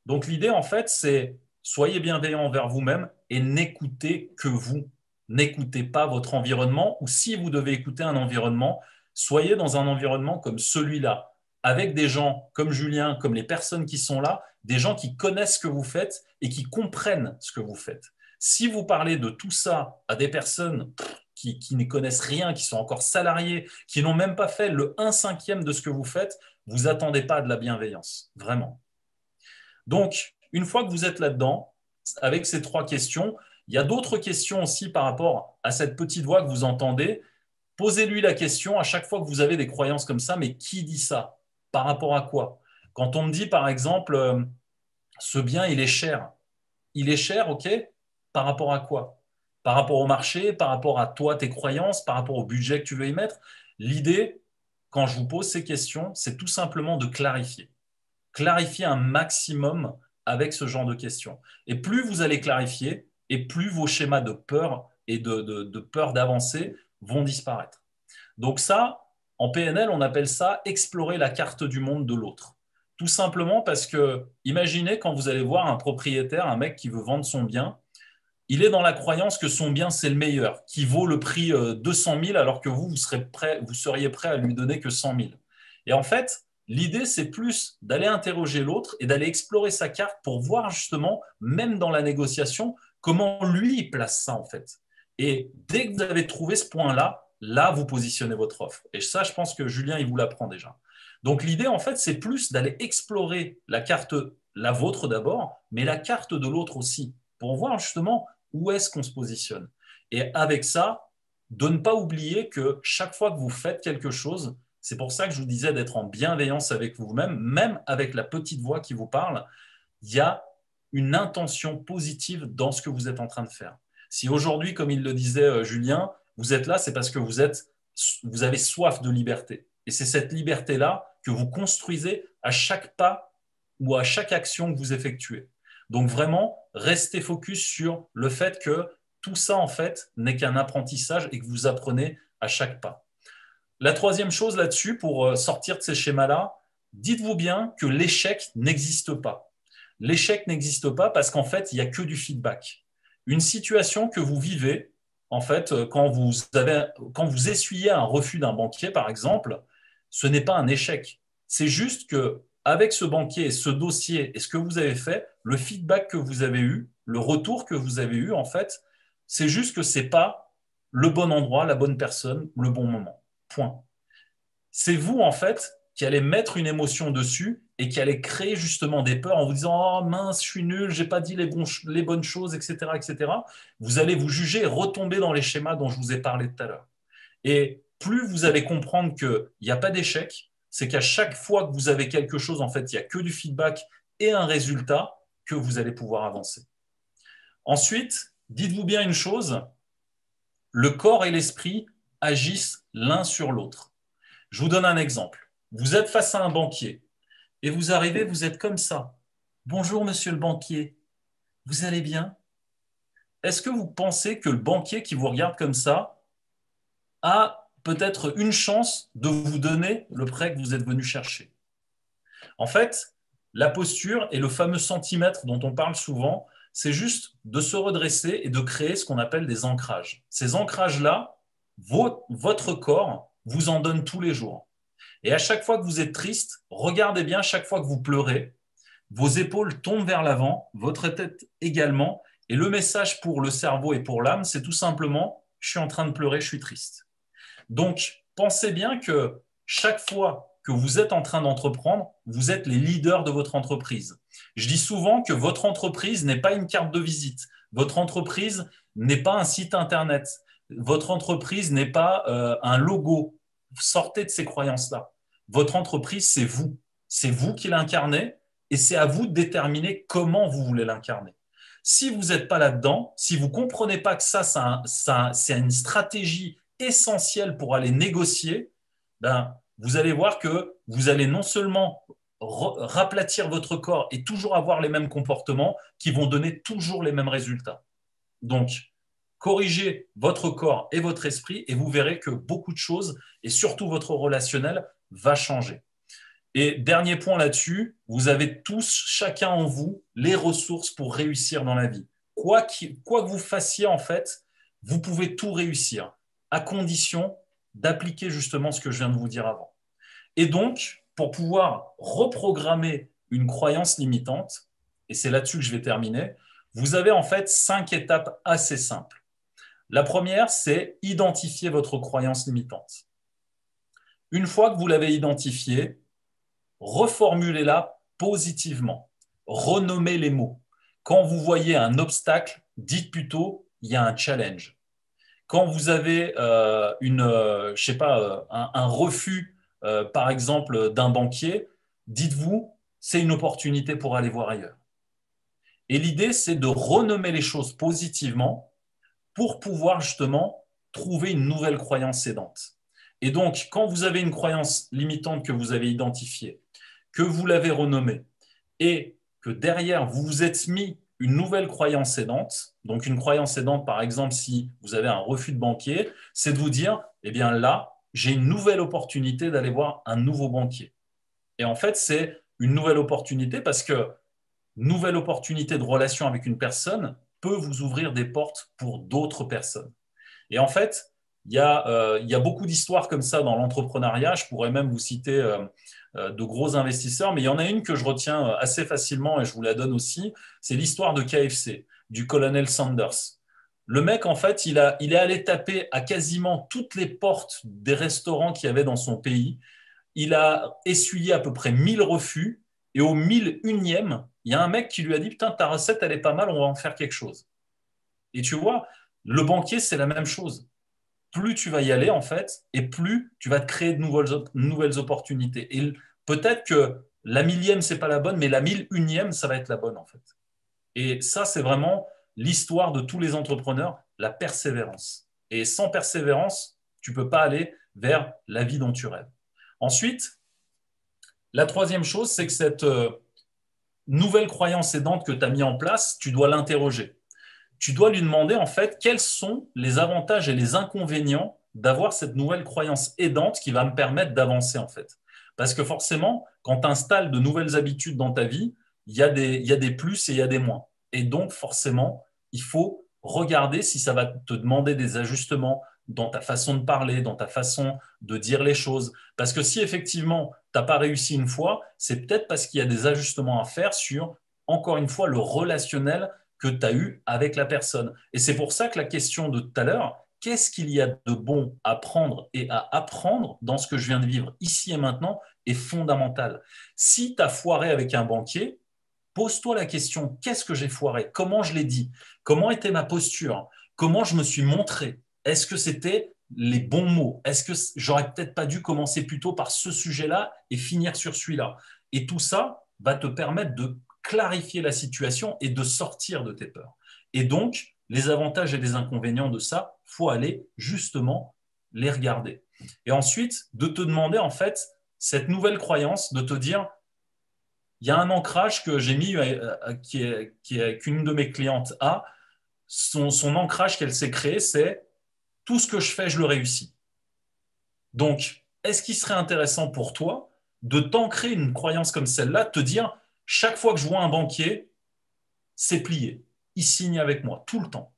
Donc l'idée, en fait, c'est soyez bienveillant envers vous-même et n'écoutez que vous. N'écoutez pas votre environnement ou si vous devez écouter un environnement, soyez dans un environnement comme celui-là, avec des gens comme Julien, comme les personnes qui sont là, des gens qui connaissent ce que vous faites et qui comprennent ce que vous faites. Si vous parlez de tout ça à des personnes qui ne connaissent rien, qui sont encore salariés, qui n'ont même pas fait le 1/5 de ce que vous faites, vous attendez pas de la bienveillance, vraiment. Donc, une fois que vous êtes là-dedans, avec ces 3 questions, il y a d'autres questions aussi par rapport à cette petite voix que vous entendez. Posez-lui la question à chaque fois que vous avez des croyances comme ça, mais qui dit ça? Par rapport à quoi? Quand on me dit, par exemple, ce bien, il est cher. Il est cher, ok? Par rapport à quoi? Par rapport au marché, par rapport à toi, tes croyances, par rapport au budget que tu veux y mettre. L'idée, quand je vous pose ces questions, c'est tout simplement de clarifier. Clarifier un maximum avec ce genre de questions. Et plus vous allez clarifier, et plus vos schémas de peur et de peur d'avancer vont disparaître. Donc ça, en PNL, on appelle ça explorer la carte du monde de l'autre. Tout simplement parce que, imaginez quand vous allez voir un propriétaire, un mec qui veut vendre son bien, il est dans la croyance que son bien, c'est le meilleur, qui vaut le prix 200 000 alors que vous seriez prêt à lui donner que 100 000. Et en fait, l'idée, c'est plus d'aller interroger l'autre et d'aller explorer sa carte pour voir justement, même dans la négociation, comment lui il place ça en fait. Et dès que vous avez trouvé ce point-là, là, vous positionnez votre offre. Et ça, je pense que Julien, il vous l'apprend déjà. Donc l'idée, en fait, c'est plus d'aller explorer la carte, la vôtre d'abord, mais la carte de l'autre aussi, pour voir justement où est-ce qu'on se positionne. Et avec ça, de ne pas oublier que chaque fois que vous faites quelque chose, c'est pour ça que je vous disais d'être en bienveillance avec vous-même, même avec la petite voix qui vous parle, il y a une intention positive dans ce que vous êtes en train de faire. Si aujourd'hui, comme il le disait Julien, vous êtes là, c'est parce que vous avez soif de liberté. Et c'est cette liberté-là que vous construisez à chaque pas ou à chaque action que vous effectuez. Donc vraiment, restez focus sur le fait que tout ça, en fait, n'est qu'un apprentissage et que vous apprenez à chaque pas. La troisième chose là-dessus, pour sortir de ces schémas-là, dites-vous bien que l'échec n'existe pas. L'échec n'existe pas parce qu'en fait, il n'y a que du feedback. Une situation que vous vivez, en fait, quand vous essuyez un refus d'un banquier, par exemple, ce n'est pas un échec. C'est juste que avec ce banquier et ce dossier et ce que vous avez fait, le feedback que vous avez eu, le retour que vous avez eu, en fait, c'est juste que ce n'est pas le bon endroit, la bonne personne, le bon moment. Point. C'est vous, en fait, qui allez mettre une émotion dessus et qui allez créer justement des peurs en vous disant « Oh mince, je suis nul, j'ai pas dit les bonnes choses, etc. etc. » Vous allez vous juger et retomber dans les schémas dont je vous ai parlé tout à l'heure. Et plus vous allez comprendre qu'il n'y a pas d'échec, c'est qu'à chaque fois que vous avez quelque chose, en fait, il n'y a que du feedback et un résultat que vous allez pouvoir avancer. Ensuite, dites-vous bien une chose, le corps et l'esprit agissent l'un sur l'autre. Je vous donne un exemple. Vous êtes face à un banquier et vous arrivez, vous êtes comme ça. Bonjour, monsieur le banquier. Vous allez bien? Est-ce que vous pensez que le banquier qui vous regarde comme ça a peut-être une chance de vous donner le prêt que vous êtes venu chercher? En fait, la posture et le fameux centimètre dont on parle souvent, c'est juste de se redresser et de créer ce qu'on appelle des ancrages. Ces ancrages-là, votre corps vous en donne tous les jours. Et à chaque fois que vous êtes triste, regardez bien, chaque fois que vous pleurez, vos épaules tombent vers l'avant, votre tête également, et le message pour le cerveau et pour l'âme, c'est tout simplement « je suis en train de pleurer, je suis triste ». Donc, pensez bien que chaque fois que vous êtes en train d'entreprendre, vous êtes les leaders de votre entreprise. Je dis souvent que votre entreprise n'est pas une carte de visite, votre entreprise n'est pas un site internet, votre entreprise n'est pas un logo. Sortez de ces croyances-là. Votre entreprise, c'est vous. C'est vous qui l'incarnez et c'est à vous de déterminer comment vous voulez l'incarner. Si vous n'êtes pas là-dedans, si vous ne comprenez pas que c'est une stratégie essentielle pour aller négocier, ben, vous allez voir que vous allez non seulement raplatir votre corps et toujours avoir les mêmes comportements qui vont donner toujours les mêmes résultats. Donc, corrigez votre corps et votre esprit et vous verrez que beaucoup de choses, et surtout votre relationnel, va changer. Et dernier point là-dessus, vous avez tous, chacun en vous, les ressources pour réussir dans la vie. Quoi que vous fassiez, en fait, vous pouvez tout réussir, à condition d'appliquer justement ce que je viens de vous dire avant. Et donc, pour pouvoir reprogrammer une croyance limitante, et c'est là-dessus que je vais terminer, vous avez en fait 5 étapes assez simples. La première, c'est identifier votre croyance limitante. Une fois que vous l'avez identifiée, reformulez-la positivement. Renommez les mots. Quand vous voyez un obstacle, dites plutôt « il y a un challenge ». Quand vous avez un refus, par exemple, d'un banquier, dites-vous « c'est une opportunité pour aller voir ailleurs ». Et l'idée, c'est de renommer les choses positivement pour pouvoir justement trouver une nouvelle croyance aidante. Et donc, quand vous avez une croyance limitante que vous avez identifiée, que vous l'avez renommée, et que derrière, vous vous êtes mis une nouvelle croyance aidante, donc une croyance aidante, par exemple, si vous avez un refus de banquier, c'est de vous dire, eh bien là, j'ai une nouvelle opportunité d'aller voir un nouveau banquier. Et en fait, c'est une nouvelle opportunité parce que nouvelle opportunité de relation avec une personne, peut vous ouvrir des portes pour d'autres personnes. Et en fait, il y a beaucoup d'histoires comme ça dans l'entrepreneuriat. Je pourrais même vous citer de gros investisseurs, mais il y en a une que je retiens assez facilement et je vous la donne aussi. C'est l'histoire de KFC, du colonel Sanders. Le mec, en fait, il est allé taper à quasiment toutes les portes des restaurants qu'il y avait dans son pays. Il a essuyé à peu près 1000 refus et au 1001e, il y a un mec qui lui a dit « Putain, ta recette, elle est pas mal, on va en faire quelque chose. » Et tu vois, le banquier, c'est la même chose. Plus tu vas y aller, en fait, et plus tu vas te créer de nouvelles opportunités. Et peut-être que la millième, c'est pas la bonne, mais la 1001e, ça va être la bonne, en fait. Et ça, c'est vraiment l'histoire de tous les entrepreneurs, la persévérance. Et sans persévérance, tu ne peux pas aller vers la vie dont tu rêves. Ensuite, la troisième chose, c'est que cette nouvelle croyance aidante que tu as mis en place, tu dois l'interroger. Tu dois lui demander en fait quels sont les avantages et les inconvénients d'avoir cette nouvelle croyance aidante qui va me permettre d'avancer en fait. Parce que forcément, quand tu installes de nouvelles habitudes dans ta vie, il y a des plus et il y a des moins. Et donc forcément, il faut regarder si ça va te demander des ajustements dans ta façon de parler, dans ta façon de dire les choses. Parce que si effectivement, tu n'as pas réussi une fois, c'est peut-être parce qu'il y a des ajustements à faire sur, encore une fois, le relationnel que tu as eu avec la personne. Et c'est pour ça que la question de tout à l'heure, qu'est-ce qu'il y a de bon à prendre et à apprendre dans ce que je viens de vivre ici et maintenant, est fondamentale. Si tu as foiré avec un banquier, pose-toi la question, qu'est-ce que j'ai foiré? Comment je l'ai dit? Comment était ma posture? Comment je me suis montré? Est-ce que c'était les bons mots? Est-ce que j'aurais peut-être pas dû commencer plutôt par ce sujet-là et finir sur celui-là? Et tout ça va te permettre de clarifier la situation et de sortir de tes peurs. Et donc, les avantages et les inconvénients de ça, il faut aller justement les regarder. Et ensuite, de te demander en fait cette nouvelle croyance, de te dire, il y a un ancrage que j'ai mis, qu'une de mes clientes a, son ancrage qu'elle s'est créé, c'est tout ce que je fais, je le réussis. Donc, est-ce qu'il serait intéressant pour toi de t'ancrer une croyance comme celle-là, de te dire, chaque fois que je vois un banquier, c'est plié. Il signe avec moi tout le temps.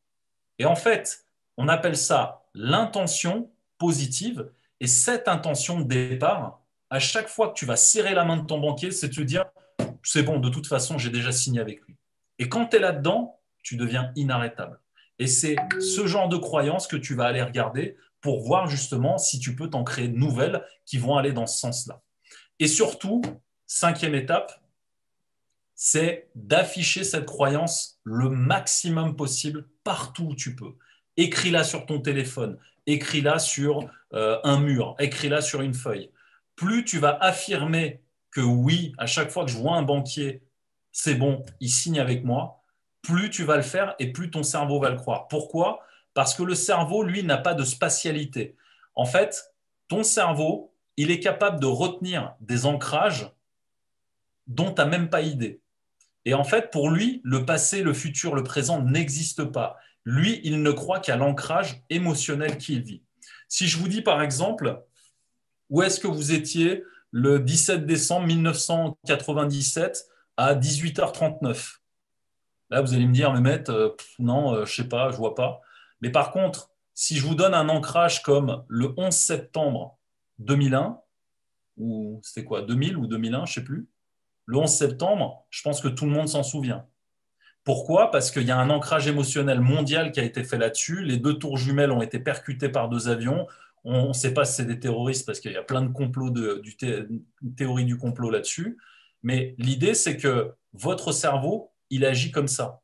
Et en fait, on appelle ça l'intention positive. Et cette intention de départ, à chaque fois que tu vas serrer la main de ton banquier, c'est de te dire, c'est bon, de toute façon, j'ai déjà signé avec lui. Et quand tu es là-dedans, tu deviens inarrêtable. Et c'est ce genre de croyances que tu vas aller regarder pour voir justement si tu peux t'en créer de nouvelles qui vont aller dans ce sens-là. Et surtout, cinquième étape, c'est d'afficher cette croyance le maximum possible partout où tu peux. Écris-la sur ton téléphone, écris-la sur un mur, écris-la sur une feuille. Plus tu vas affirmer que oui, à chaque fois que je vois un banquier, c'est bon, il signe avec moi, plus tu vas le faire et plus ton cerveau va le croire. Pourquoi? Parce que le cerveau, lui, n'a pas de spatialité. En fait, ton cerveau, il est capable de retenir des ancrages dont tu n'as même pas idée. Et en fait, pour lui, le passé, le futur, le présent n'existent pas. Lui, il ne croit qu'à l'ancrage émotionnel qu'il vit. Si je vous dis par exemple, où est-ce que vous étiez le 17 décembre 1997 à 18h39? Là, vous allez me dire, mais maître, non, je ne sais pas, je ne vois pas. Mais par contre, si je vous donne un ancrage comme le 11 septembre 2001, ou c'était quoi, 2000 ou 2001, je ne sais plus, le 11 septembre, je pense que tout le monde s'en souvient. Pourquoi? Parce qu'il y a un ancrage émotionnel mondial qui a été fait là-dessus. Les deux tours jumelles ont été percutées par deux avions. On ne sait pas si c'est des terroristes parce qu'il y a plein de complots théories du complot là-dessus. Mais l'idée, c'est que votre cerveau, il agit comme ça.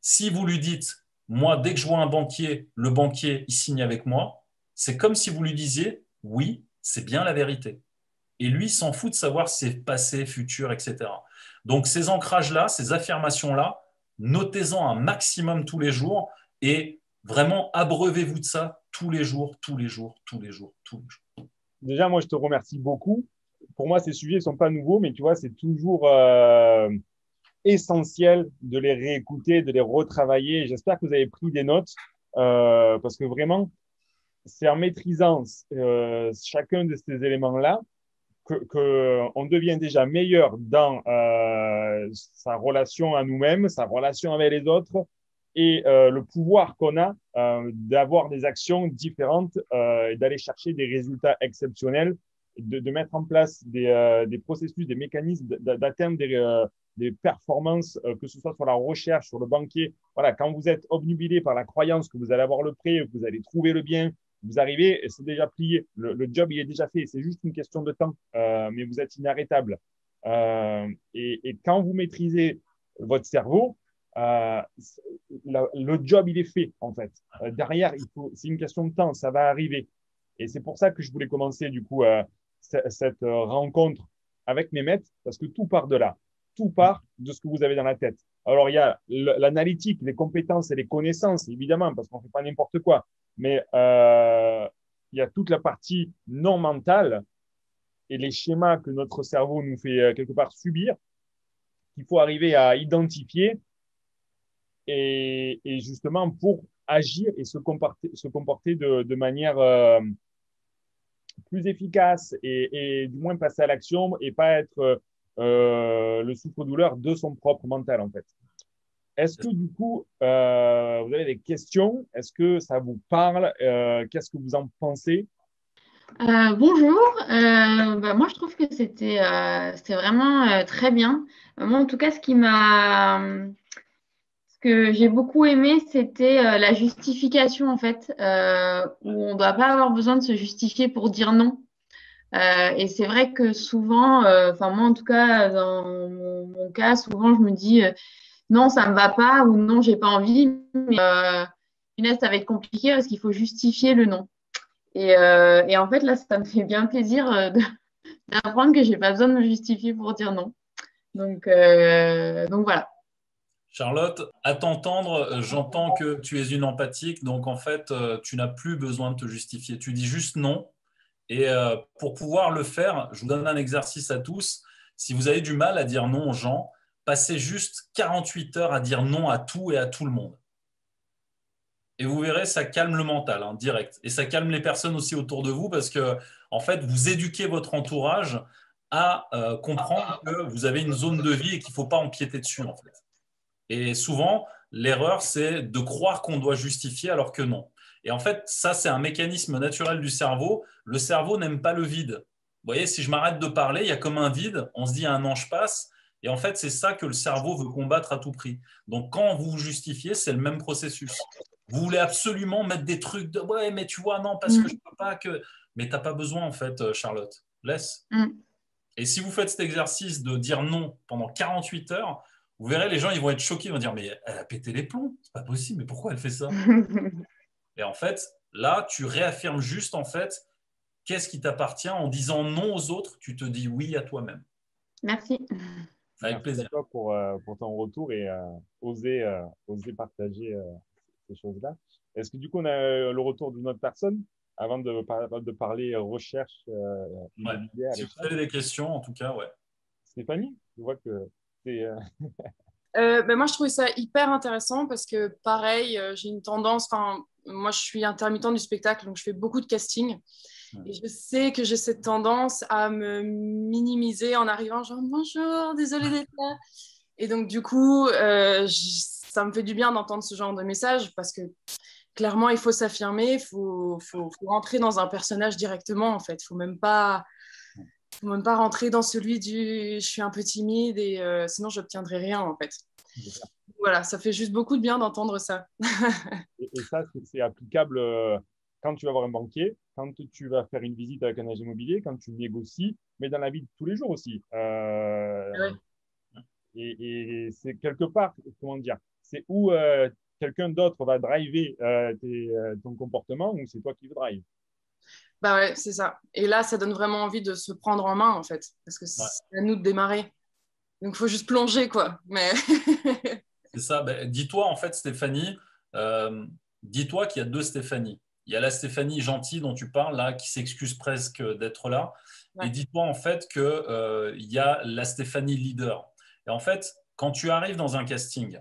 Si vous lui dites, moi, dès que je vois un banquier, le banquier, il signe avec moi, c'est comme si vous lui disiez, oui, c'est bien la vérité. Et lui, il s'en fout de savoir si c'est passé, futur, etc. Donc, ces ancrages-là, ces affirmations-là, notez-en un maximum tous les jours et vraiment abreuvez-vous de ça tous les jours, tous les jours, tous les jours, tous les jours. Déjà, moi, je te remercie beaucoup. Pour moi, ces sujets ne sont pas nouveaux, mais tu vois, c'est toujours essentiel de les réécouter, de les retravailler. J'espère que vous avez pris des notes parce que vraiment, c'est en maîtrisant chacun de ces éléments-là qu'on devient déjà meilleur dans sa relation à nous-mêmes, sa relation avec les autres, et le pouvoir qu'on a d'avoir des actions différentes et d'aller chercher des résultats exceptionnels, de mettre en place des processus, des mécanismes, d'atteindre des performances, que ce soit sur la recherche, sur le banquier. Voilà, quand vous êtes obnubilé par la croyance que vous allez avoir le prêt, que vous allez trouver le bien, vous arrivez et c'est déjà plié. Le job, il est déjà fait. C'est juste une question de temps, mais vous êtes inarrêtable. Et quand vous maîtrisez votre cerveau, le job, il est fait, en fait. Derrière, c'est une question de temps, ça va arriver. Et c'est pour ça que je voulais commencer, du coup, cette rencontre avec mes maîtres, parce que tout part de là. Tout part de ce que vous avez dans la tête. Alors, il y a l'analytique, les compétences et les connaissances, évidemment, parce qu'on ne fait pas n'importe quoi. Mais il y a toute la partie non mentale et les schémas que notre cerveau nous fait quelque part subir, qu'il faut arriver à identifier et justement pour agir et se comporter de manière plus efficace et du moins passer à l'action et pas être le souffre-douleur de son propre mental en fait. Est-ce que du coup, vous avez des questions? Est-ce que ça vous parle? Qu'est-ce que vous en pensez? Bonjour. Moi, je trouve que c'était vraiment très bien. Moi, en tout cas, ce que j'ai beaucoup aimé, c'était la justification, en fait, où on ne doit pas avoir besoin de se justifier pour dire non. Et c'est vrai que souvent, enfin moi en tout cas, dans mon cas, souvent je me dis non, ça me va pas ou non, j'ai pas envie, mais punaise, ça va être compliqué parce qu'il faut justifier le non. Et en fait, là, ça me fait bien plaisir d'apprendre que j'ai pas besoin de me justifier pour dire non. Donc voilà. Charlotte, à t'entendre, j'entends que tu es une empathique, donc en fait, tu n'as plus besoin de te justifier. Tu dis juste non. Et pour pouvoir le faire, je vous donne un exercice à tous. Si vous avez du mal à dire non aux gens, passez juste 48 heures à dire non à tout et à tout le monde. Et vous verrez, ça calme le mental, hein, direct. Et ça calme les personnes aussi autour de vous parce que, en fait, vous éduquez votre entourage à comprendre que vous avez une zone de vie et qu'il ne faut pas empiéter dessus, en fait. Et souvent, l'erreur, c'est de croire qu'on doit justifier alors que non. Et en fait, ça, c'est un mécanisme naturel du cerveau. Le cerveau n'aime pas le vide. Vous voyez, si je m'arrête de parler, il y a comme un vide. On se dit un ange passe. Et en fait, c'est ça que le cerveau veut combattre à tout prix. Donc, quand vous vous justifiez, c'est le même processus. Vous voulez absolument mettre des trucs de ouais, mais tu vois, non, parce que je ne peux pas que. Mais tu n'as pas besoin, en fait, Charlotte. Laisse. Et si vous faites cet exercice de dire non pendant 48 heures, vous verrez, les gens ils vont être choqués, ils vont dire mais elle a pété les plombs, c'est pas possible, mais pourquoi elle fait ça? Et en fait, là, tu réaffirmes juste en fait qu'est-ce qui t'appartient en disant non aux autres, tu te dis oui à toi-même. Merci. Avec Merci plaisir. à toi pour ton retour et oser partager ces choses-là. Est-ce que du coup, on a le retour d'une autre personne avant de parler recherche Ouais. immobilière Si et vous ça? avez des questions, en tout cas, ouais. Stéphanie, je vois que c'est Moi, je trouvais ça hyper intéressant parce que, pareil, j'ai une tendance, enfin, moi, je suis intermittente du spectacle, donc je fais beaucoup de casting. Et je sais que j'ai cette tendance à me minimiser en arrivant, genre, bonjour, désolée d'être là. Et donc, du coup, ça me fait du bien d'entendre ce genre de message parce que, clairement, il faut s'affirmer, faut rentrer dans un personnage directement, en fait. Faut même pas rentrer dans celui du je suis un peu timide et sinon j'obtiendrai rien en fait. Voilà, ça fait juste beaucoup de bien d'entendre ça. et ça, c'est applicable quand tu vas voir un banquier, quand tu vas faire une visite avec un agent immobilier, quand tu négocies, mais dans la vie de tous les jours aussi. Ouais. Et c'est quelque part, comment dire, c'est où quelqu'un d'autre va driver ton comportement ou c'est toi qui le drive. Bah ouais, c'est ça. Et là, ça donne vraiment envie de se prendre en main en fait, parce que c'est à nous de démarrer. Donc, il faut juste plonger quoi. Mais C'est ça. Ben, dis-toi, en fait, Stéphanie, dis-toi qu'il y a deux Stéphanie. Il y a la Stéphanie gentille dont tu parles, là, qui s'excuse presque d'être là. ouais. Et dis-toi, en fait, qu'il y a la Stéphanie leader. Et en fait, quand tu arrives dans un casting,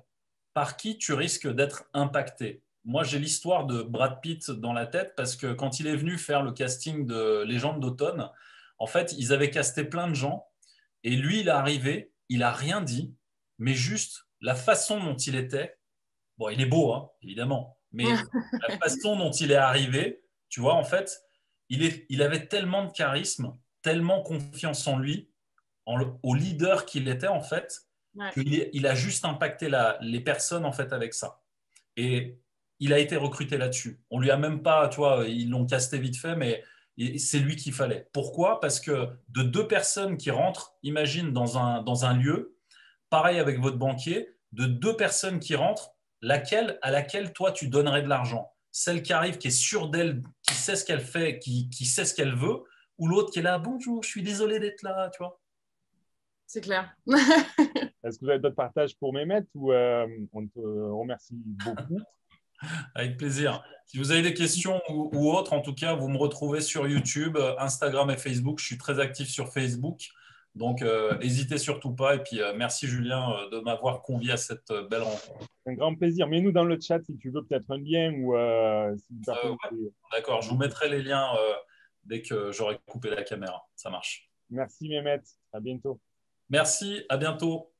par qui tu risques d'être impacté? Moi, j'ai l'histoire de Brad Pitt dans la tête parce que quand il est venu faire le casting de Légende d'automne, en fait, ils avaient casté plein de gens et lui, il est arrivé, il a rien dit, mais juste la façon dont il était, Bon, il est beau, hein, évidemment, mais la façon dont il est arrivé, tu vois, en fait, il avait tellement de charisme, tellement confiance en lui, au leader qu'il était, en fait, Ouais. qu'il a juste impacté les personnes, en fait, avec ça. Et il a été recruté là-dessus. On lui a même pas, tu vois, ils l'ont casté vite fait, mais c'est lui qu'il fallait. Pourquoi? Parce que de deux personnes qui rentrent, imagine dans un lieu, pareil avec votre banquier, de deux personnes qui rentrent, à laquelle toi tu donnerais de l'argent? Celle qui arrive, qui est sûre d'elle, qui sait ce qu'elle fait, qui sait ce qu'elle veut, ou l'autre qui est là, bonjour, je suis désolé d'être là, tu vois? C'est clair. Est-ce que vous avez d'autres partages pour Mehmet ou on te remercie beaucoup? Avec plaisir. Si vous avez des questions ou autres, en tout cas, vous me retrouvez sur YouTube, Instagram et Facebook. Je suis très actif sur Facebook. Donc, n'hésitez surtout pas. Et puis, merci Julien de m'avoir convié à cette belle rencontre. Un grand plaisir. Mets-nous dans le chat si tu veux peut-être un lien ou si une personne. Ouais, d'accord, je vous mettrai les liens dès que j'aurai coupé la caméra. Ça marche. Merci Mehmet. À bientôt. Merci, à bientôt.